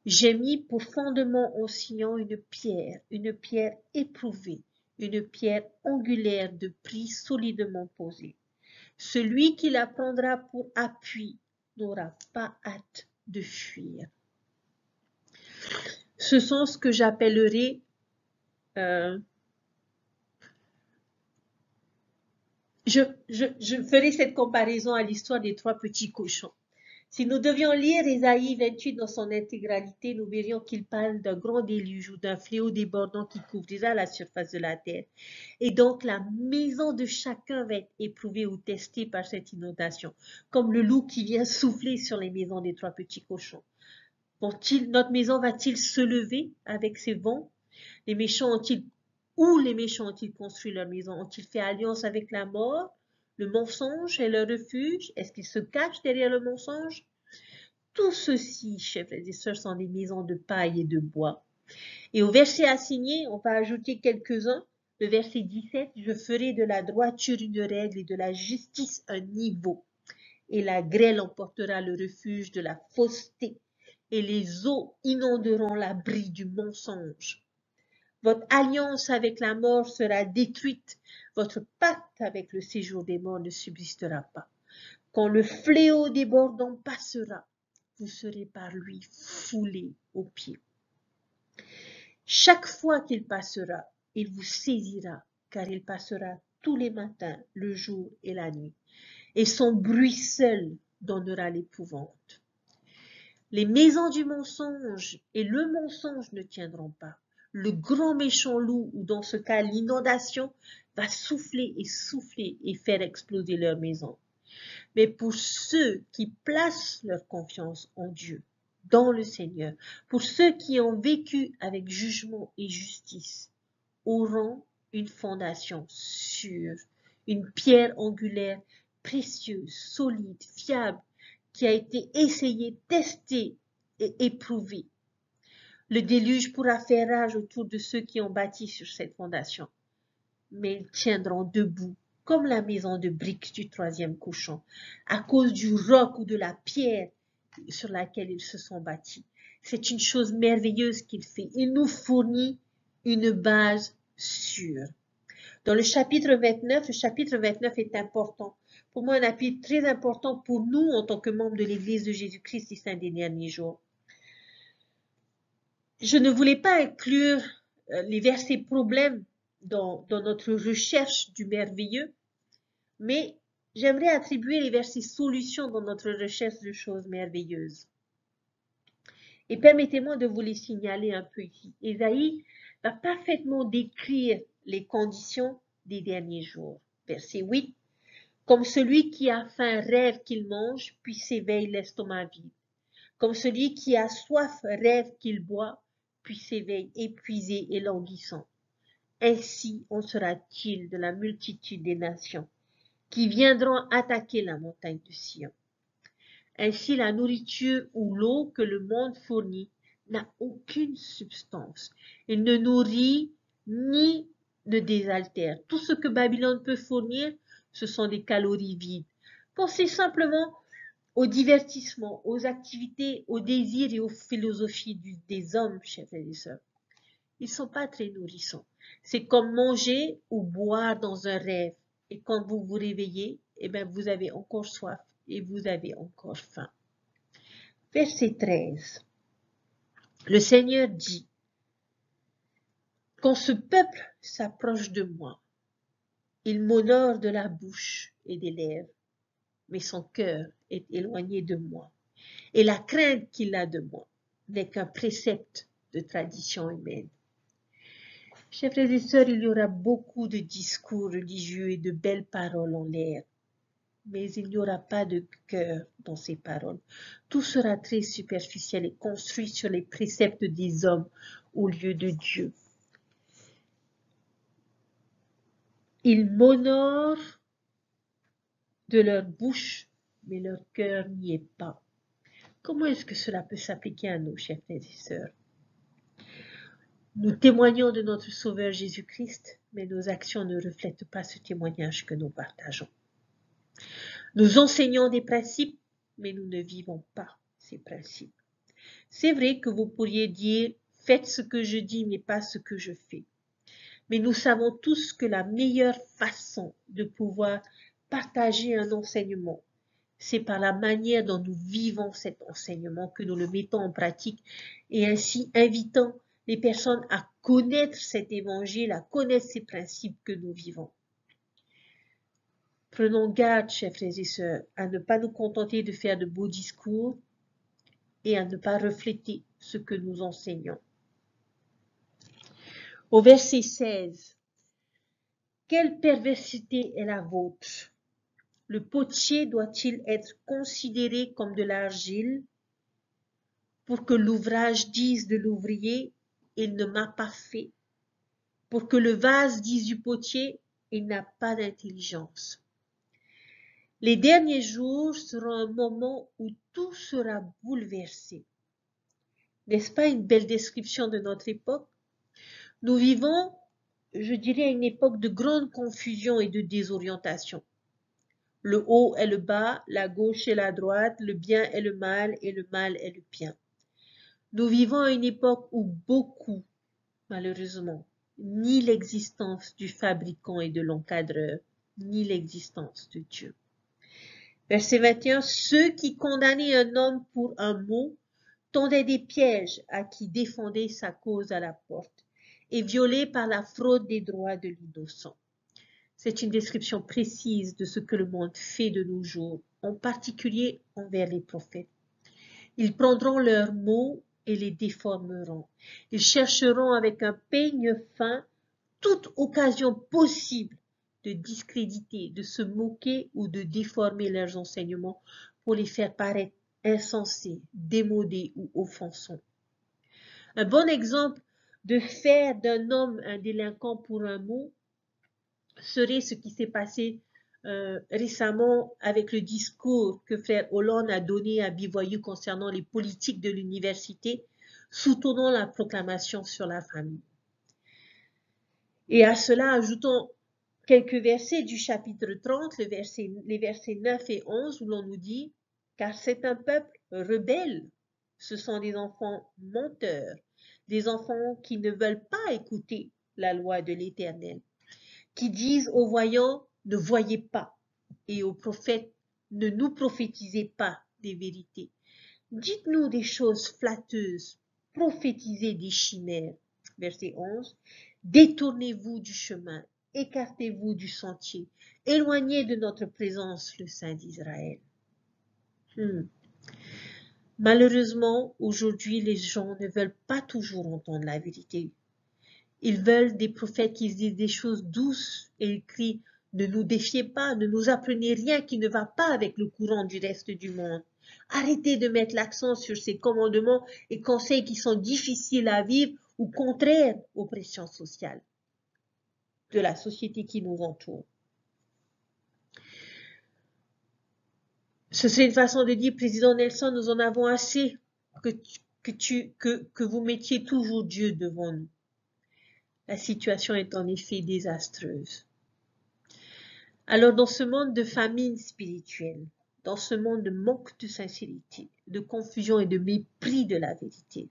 j'ai mis pour fondement en Sion une pierre éprouvée, une pierre angulaire de prix solidement posée. Celui qui la prendra pour appui n'aura pas hâte de fuir. Ce sont ce que j'appellerais je ferai cette comparaison à l'histoire des 3 petits cochons. Si nous devions lire Ésaïe 28 dans son intégralité, nous verrions qu'il parle d'un grand déluge ou d'un fléau débordant qui couvrira la surface de la terre. Et donc la maison de chacun va être éprouvée ou testée par cette inondation, comme le loup qui vient souffler sur les maisons des 3 petits cochons. Notre maison va-t-il se lever avec ces vents? Les méchants ont-ils construit leur maison? Ont-ils fait alliance avec la mort? Le mensonge est leur refuge? Est-ce qu'ils se cachent derrière le mensonge? Tout ceci, chers frères et sœurs, sont des maisons de paille et de bois. Et au verset assigné, on va ajouter quelques-uns. Le verset 17, je ferai de la droiture une règle et de la justice un niveau. Et la grêle emportera le refuge de la fausseté et les eaux inonderont l'abri du mensonge. Votre alliance avec la mort sera détruite, votre pacte avec le séjour des morts ne subsistera pas. Quand le fléau débordant passera, vous serez par lui foulés aux pieds. Chaque fois qu'il passera, il vous saisira, car il passera tous les matins, le jour et la nuit, et son bruit seul donnera l'épouvante. Les maisons du mensonge et le mensonge ne tiendront pas. Le grand méchant loup, ou dans ce cas l'inondation, va souffler et faire exploser leur maison. Mais pour ceux qui placent leur confiance en Dieu, dans le Seigneur, pour ceux qui ont vécu avec jugement et justice, auront une fondation sûre, une pierre angulaire précieuse, solide, fiable, qui a été essayée, testée et éprouvée. Le déluge pourra faire rage autour de ceux qui ont bâti sur cette fondation, mais ils tiendront debout comme la maison de briques du troisième couchant, à cause du roc ou de la pierre sur laquelle ils se sont bâtis. C'est une chose merveilleuse qu'il fait. Il nous fournit une base sûre. Dans le chapitre 29 est important. Pour moi, un chapitre très important pour nous en tant que membres de l'Église de Jésus-Christ des saints des derniers jours. Je ne voulais pas inclure les versets problèmes dans notre recherche du merveilleux, mais j'aimerais attribuer les versets solutions dans notre recherche de choses merveilleuses. Et permettez-moi de vous les signaler un peu ici. Ésaïe va parfaitement décrire les conditions des derniers jours. Verset 8. Comme celui qui a faim rêve qu'il mange, puis s'éveille l'estomac vide. Comme celui qui a soif rêve qu'il boit, puis s'éveille épuisé et languissant. Ainsi en sera-t-il de la multitude des nations qui viendront attaquer la montagne de Sion. Ainsi la nourriture ou l'eau que le monde fournit n'a aucune substance. Il ne nourrit ni ne désaltère. Tout ce que Babylone peut fournir, ce sont des calories vides. Pensez simplement aux divertissements, aux activités, aux désirs et aux philosophies des hommes, chers frères et sœurs. Ils ne sont pas très nourrissants. C'est comme manger ou boire dans un rêve. Et quand vous vous réveillez, eh bien, vous avez encore soif et vous avez encore faim. Verset 13. Le Seigneur dit, quand ce peuple s'approche de moi, il m'honore de la bouche et des lèvres, mais son cœur est éloigné de moi. Et la crainte qu'il a de moi n'est qu'un précepte de tradition humaine. Chers frères et sœurs, il y aura beaucoup de discours religieux et de belles paroles en l'air, mais il n'y aura pas de cœur dans ces paroles. Tout sera très superficiel et construit sur les préceptes des hommes au lieu de Dieu. Ils m'honorent de leur bouche, mais leur cœur n'y est pas. Comment est-ce que cela peut s'appliquer à nous, chers frères et sœurs? Nous témoignons de notre Sauveur Jésus-Christ, mais nos actions ne reflètent pas ce témoignage que nous partageons. Nous enseignons des principes, mais nous ne vivons pas ces principes. C'est vrai que vous pourriez dire « faites ce que je dis, mais pas ce que je fais ». Mais nous savons tous que la meilleure façon de pouvoir partager un enseignement, c'est par la manière dont nous vivons cet enseignement, que nous le mettons en pratique et ainsi invitant les personnes à connaître cet évangile, à connaître ces principes que nous vivons. Prenons garde, chers frères et sœurs, à ne pas nous contenter de faire de beaux discours et à ne pas refléter ce que nous enseignons. Au verset 16, quelle perversité est la vôtre? Le potier doit-il être considéré comme de l'argile pour que l'ouvrage dise de l'ouvrier, il ne m'a pas fait, pour que le vase dise du potier, il n'a pas d'intelligence. Les derniers jours seront un moment où tout sera bouleversé. N'est-ce pas une belle description de notre époque? Nous vivons, je dirais, à une époque de grande confusion et de désorientation. Le haut est le bas, la gauche et la droite, le bien est le mal et le mal est le bien. Nous vivons à une époque où beaucoup, malheureusement, ni l'existence du fabricant et de l'encadreur, ni l'existence de Dieu. Verset 21, ceux qui condamnaient un homme pour un mot tendaient des pièges à qui défendait sa cause à la porte et violaient par la fraude des droits de l'innocent. C'est une description précise de ce que le monde fait de nos jours, en particulier envers les prophètes. Ils prendront leurs mots et les déformeront. Ils chercheront avec un peigne fin toute occasion possible de discréditer, de se moquer ou de déformer leurs enseignements pour les faire paraître insensés, démodés ou offensants. Un bon exemple de faire d'un homme un délinquant pour un mot serait ce qui s'est passé récemment avec le discours que frère Hollande a donné à Bivoyou concernant les politiques de l'université, soutenant la proclamation sur la famille. Et à cela, ajoutons quelques versets du chapitre 30, les versets 9 et 11, où l'on nous dit « Car c'est un peuple rebelle, ce sont des enfants menteurs, des enfants qui ne veulent pas écouter la loi de l'Éternel, qui disent aux voyants, ne voyez pas, et aux prophètes, ne nous prophétisez pas des vérités. Dites-nous des choses flatteuses, prophétisez des chimères. » Verset 11. Détournez-vous du chemin, écartez-vous du sentier, éloignez de notre présence le Saint d'Israël. Malheureusement, aujourd'hui, les gens ne veulent pas toujours entendre la vérité. Ils veulent des prophètes qui disent des choses douces et ils crient « Ne nous défiez pas, ne nous apprenez rien qui ne va pas avec le courant du reste du monde. Arrêtez de mettre l'accent sur ces commandements et conseils qui sont difficiles à vivre ou contraires aux pressions sociales de la société qui nous entoure. » Ce serait une façon de dire, Président Nelson, nous en avons assez que vous mettiez toujours Dieu devant nous. La situation est en effet désastreuse. Alors, dans ce monde de famine spirituelle, dans ce monde de manque de sincérité, de confusion et de mépris de la vérité,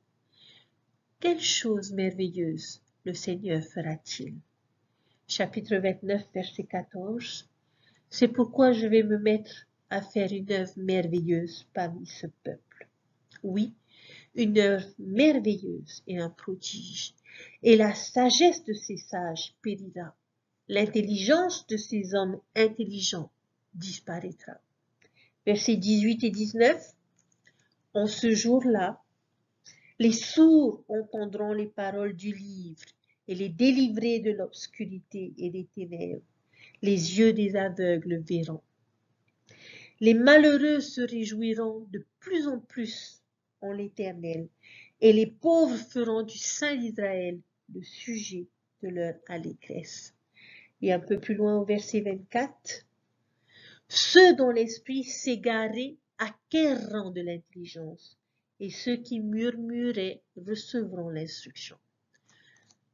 quelle chose merveilleuse le Seigneur fera-t-il? Chapitre 29, verset 14. C'est pourquoi je vais me mettre à faire une œuvre merveilleuse parmi ce peuple. Oui, une œuvre merveilleuse et un prodige. Et la sagesse de ces sages périra. L'intelligence de ces hommes intelligents disparaîtra. Versets 18 et 19. En ce jour-là, les sourds entendront les paroles du livre et les délivrés de l'obscurité et des ténèbres. Les yeux des aveugles verront. Les malheureux se réjouiront de plus en plus en l'Éternel, et les pauvres feront du Saint d'Israël le sujet de leur allégresse. Et un peu plus loin au verset 24, ceux dont l'esprit s'égarait acquerront de l'intelligence, et ceux qui murmuraient recevront l'instruction.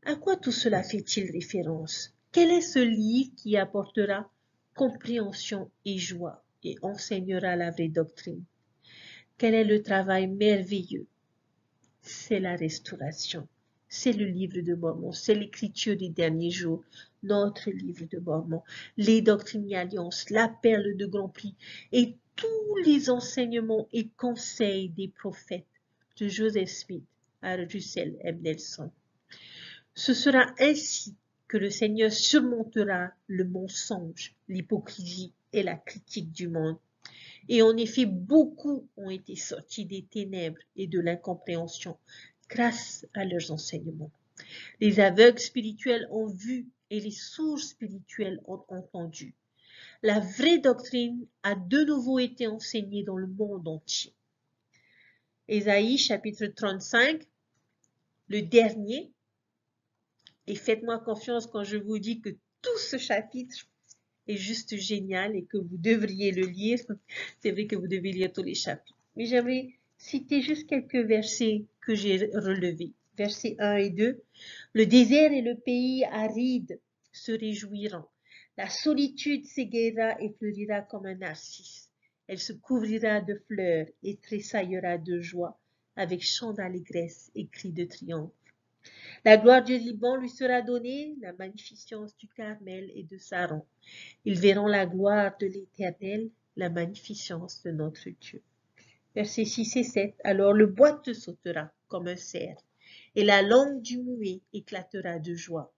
À quoi tout cela fait-il référence? Quel est ce livre qui apportera compréhension et joie et enseignera la vraie doctrine? Quel est le travail merveilleux? C'est la restauration. C'est le livre de Mormon, c'est l'écriture des derniers jours, notre livre de Mormon, les doctrines et alliances, la perle de grand prix et tous les enseignements et conseils des prophètes de Joseph Smith à Russell M. Nelson. Ce sera ainsi que le Seigneur surmontera le mensonge, l'hypocrisie et la critique du monde. Et en effet, beaucoup ont été sortis des ténèbres et de l'incompréhension grâce à leurs enseignements. Les aveugles spirituels ont vu et les sourds spirituels ont entendu. La vraie doctrine a de nouveau été enseignée dans le monde entier. Ésaïe chapitre 35, le dernier, et faites-moi confiance quand je vous dis que tout ce chapitre est juste génial et que vous devriez le lire. C'est vrai que vous devez lire tous les chapitres. Mais j'aimerais citer juste quelques versets que j'ai relevés. Versets 1 et 2. Le désert et le pays aride se réjouiront. La solitude s'égayera et fleurira comme un narcisse. Elle se couvrira de fleurs et tressaillera de joie. avec chants d'allégresse et cris de triomphe. La gloire du Liban lui sera donnée, la magnificence du Carmel et de Saron. Ils verront la gloire de l'Éternel, la magnificence de notre Dieu. Versets 6 et 7. Alors le boiteux sautera comme un cerf, et la langue du muet éclatera de joie.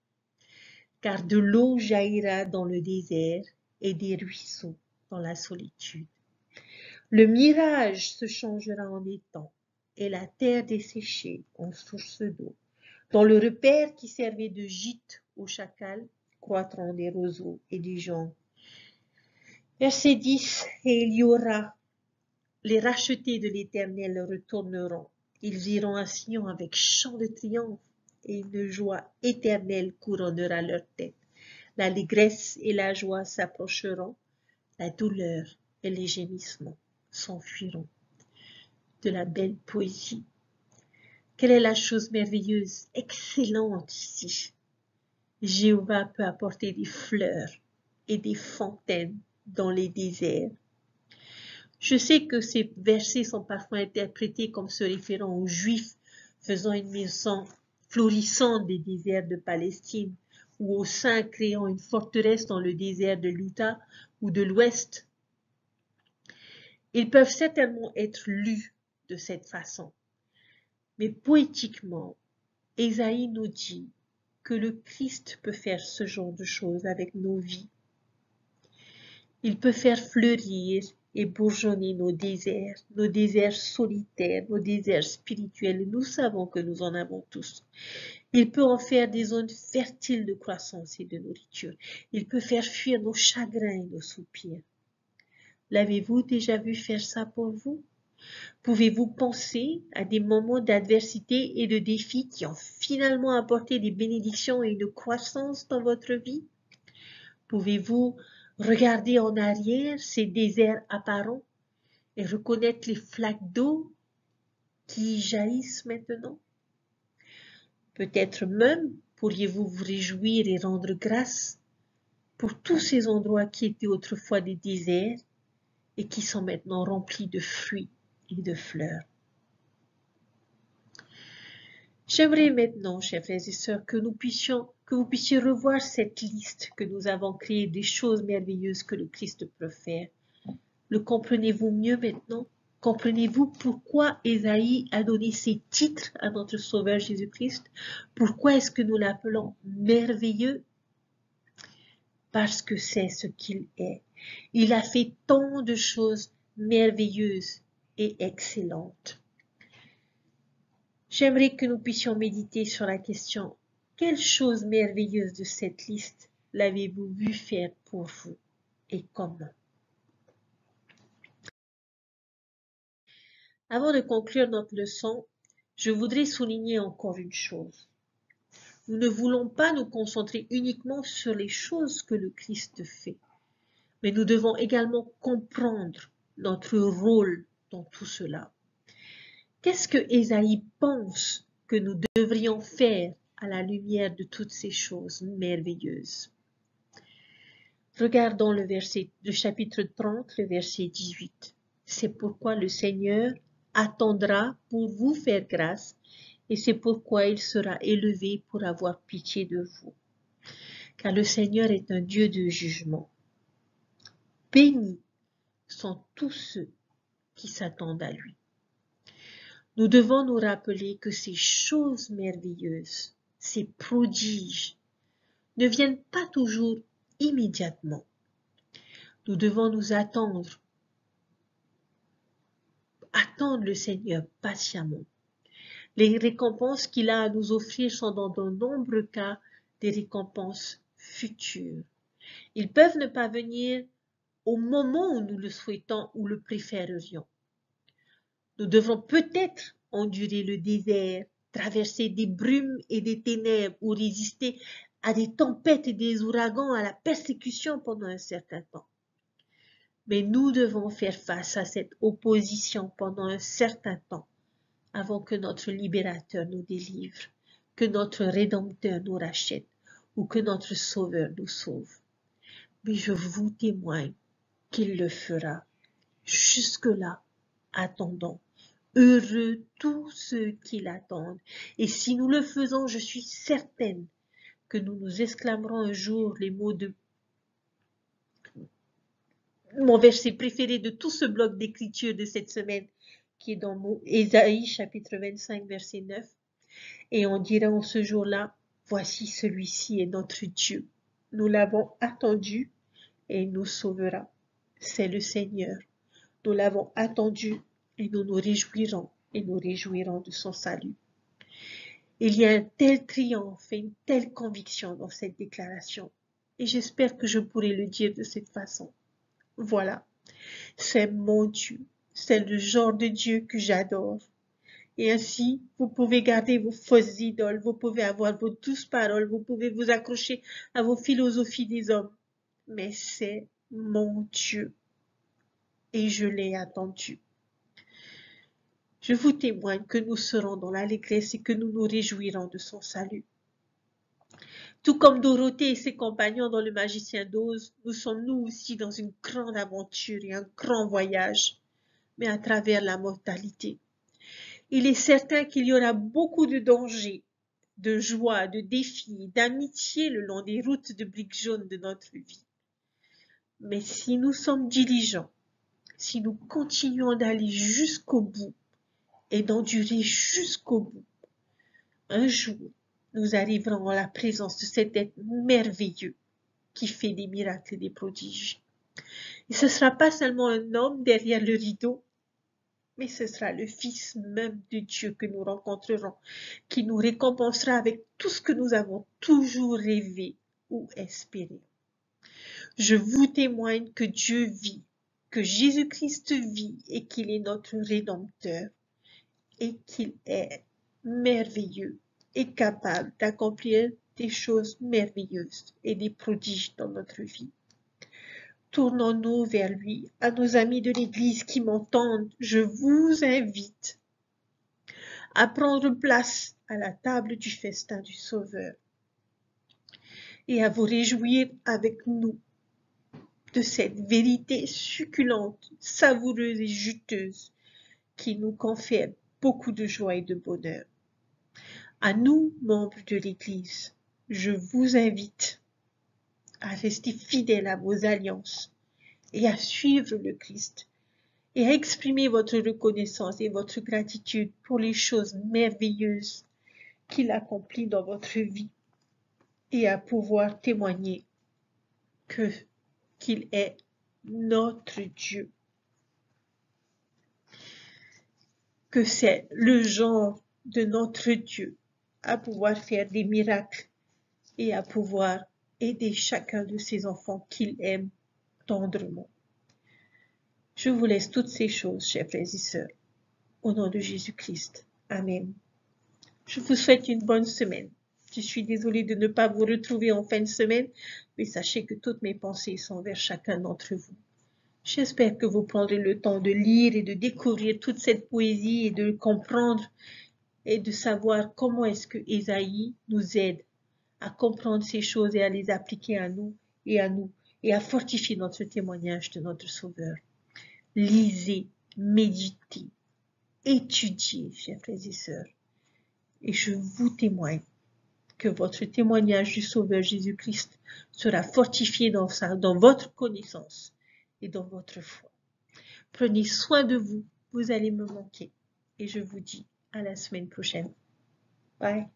Car de l'eau jaillira dans le désert, et des ruisseaux dans la solitude. Le mirage se changera en étang, et la terre desséchée en source d'eau. Dans le repère qui servait de gîte aux chacals, croîtront des roseaux et des joncs. Verset 10. Et il y aura, les rachetés de l'Éternel retourneront. Ils iront à Sion avec chant de triomphe, et une joie éternelle couronnera leur tête. L'allégresse et la joie s'approcheront, la douleur et les gémissements s'enfuiront. De la belle poésie. Quelle est la chose merveilleuse, excellente ici? Jéhovah peut apporter des fleurs et des fontaines dans les déserts. Je sais que ces versets sont parfois interprétés comme se référant aux Juifs faisant une maison florissante des déserts de Palestine ou aux saints créant une forteresse dans le désert de l'Utah ou de l'Ouest. Ils peuvent certainement être lus de cette façon. Mais poétiquement, Ésaïe nous dit que le Christ peut faire ce genre de choses avec nos vies. Il peut faire fleurir et bourgeonner nos déserts solitaires, nos déserts spirituels. Et nous savons que nous en avons tous. Il peut en faire des zones fertiles de croissance et de nourriture. Il peut faire fuir nos chagrins et nos soupirs. L'avez-vous déjà vu faire ça pour vous? Pouvez-vous penser à des moments d'adversité et de défis qui ont finalement apporté des bénédictions et une croissance dans votre vie? Pouvez-vous regarder en arrière ces déserts apparents et reconnaître les flaques d'eau qui jaillissent maintenant? Peut-être même pourriez-vous vous réjouir et rendre grâce pour tous ces endroits qui étaient autrefois des déserts et qui sont maintenant remplis de fruits et de fleurs. J'aimerais maintenant, chers frères et sœurs, que vous puissiez revoir cette liste que nous avons créée des choses merveilleuses que le Christ peut faire. Le comprenez-vous mieux maintenant? Comprenez-vous pourquoi Ésaïe a donné ces titres à notre Sauveur Jésus-Christ? Pourquoi est-ce que nous l'appelons merveilleux? Parce que c'est ce qu'il est. Il a fait tant de choses merveilleuses et excellentes. J'aimerais que nous puissions méditer sur la question, quelle chose merveilleuse de cette liste l'avez-vous vu faire pour vous et comment? Avant de conclure notre leçon, je voudrais souligner encore une chose. Nous ne voulons pas nous concentrer uniquement sur les choses que le Christ fait, mais nous devons également comprendre notre rôle dans tout cela. Qu'est-ce que Ésaïe pense que nous devrions faire à la lumière de toutes ces choses merveilleuses? Regardons le chapitre 30, le verset 18. C'est pourquoi le Seigneur attendra pour vous faire grâce, et c'est pourquoi il sera élevé pour avoir pitié de vous. Car le Seigneur est un Dieu de jugement. Bénis sont tous ceux qui s'attendent à lui. Nous devons nous rappeler que ces choses merveilleuses, ces prodiges, ne viennent pas toujours immédiatement. Nous devons nous attendre le Seigneur patiemment. Les récompenses qu'il a à nous offrir sont dans de nombreux cas des récompenses futures. Ils peuvent ne pas venir au moment où nous le souhaitons ou le préférerions. Nous devons peut-être endurer le désert, traverser des brumes et des ténèbres ou résister à des tempêtes et des ouragans, à la persécution pendant un certain temps. Mais nous devons faire face à cette opposition pendant un certain temps avant que notre libérateur nous délivre, que notre Rédempteur nous rachète ou que notre Sauveur nous sauve. Mais je vous témoigne qu'il le fera. Jusque-là, attendons. Heureux tous ceux qui l'attendent. Et si nous le faisons, je suis certaine que nous nous exclamerons un jour les mots de mon verset préféré de tout ce bloc d'écriture de cette semaine, qui est dans Ésaïe chapitre 25, verset 9. Et on dira en ce jour-là, voici celui-ci est notre Dieu. Nous l'avons attendu et il nous sauvera. C'est le Seigneur. Nous l'avons attendu et nous nous réjouirons et nous réjouirons de son salut. Il y a un tel triomphe et une telle conviction dans cette déclaration. Et j'espère que je pourrai le dire de cette façon. Voilà, c'est mon Dieu. C'est le genre de Dieu que j'adore. Et ainsi, vous pouvez garder vos fausses idoles, vous pouvez avoir vos douces paroles, vous pouvez vous accrocher à vos philosophies des hommes. Mais c'est mon Dieu. Et je l'ai attendu. Je vous témoigne que nous serons dans l'allégresse et que nous nous réjouirons de son salut. Tout comme Dorothée et ses compagnons dans Le Magicien d'Oz, nous sommes nous aussi dans une grande aventure et un grand voyage, mais à travers la mortalité. Il est certain qu'il y aura beaucoup de dangers, de joie, de défis, d'amitié le long des routes de briques jaunes de notre vie. Mais si nous sommes diligents, si nous continuons d'aller jusqu'au bout et d'endurer jusqu'au bout, un jour, nous arriverons à la présence de cet être merveilleux qui fait des miracles et des prodiges. Et ce ne sera pas seulement un homme derrière le rideau, mais ce sera le Fils même de Dieu que nous rencontrerons, qui nous récompensera avec tout ce que nous avons toujours rêvé ou espéré. Je vous témoigne que Dieu vit, que Jésus-Christ vit et qu'il est notre Rédempteur et qu'il est merveilleux et capable d'accomplir des choses merveilleuses et des prodiges dans notre vie. Tournons-nous vers lui. À nos amis de l'Église qui m'entendent, je vous invite à prendre place à la table du festin du Sauveur et à vous réjouir avec nous de cette vérité succulente, savoureuse et juteuse qui nous confère beaucoup de joie et de bonheur. À nous, membres de l'Église, je vous invite à rester fidèles à vos alliances et à suivre le Christ et à exprimer votre reconnaissance et votre gratitude pour les choses merveilleuses qu'il accomplit dans votre vie et à pouvoir témoigner qu'il est notre Dieu, que c'est le genre de notre Dieu à pouvoir faire des miracles et à pouvoir aider chacun de ses enfants qu'il aime tendrement. Je vous laisse toutes ces choses, chers frères et sœurs, au nom de Jésus-Christ. Amen. Je vous souhaite une bonne semaine. Je suis désolée de ne pas vous retrouver en fin de semaine, mais sachez que toutes mes pensées sont vers chacun d'entre vous. J'espère que vous prendrez le temps de lire et de découvrir toute cette poésie et de comprendre et de savoir comment est-ce que Ésaïe nous aide à comprendre ces choses et à les appliquer à nous et à fortifier notre témoignage de notre Sauveur. Lisez, méditez, étudiez, chers frères et sœurs. Et je vous témoigne que votre témoignage du Sauveur Jésus-Christ sera fortifié dans votre connaissance et dans votre foi. Prenez soin de vous, vous allez me manquer. Et je vous dis à la semaine prochaine. Bye.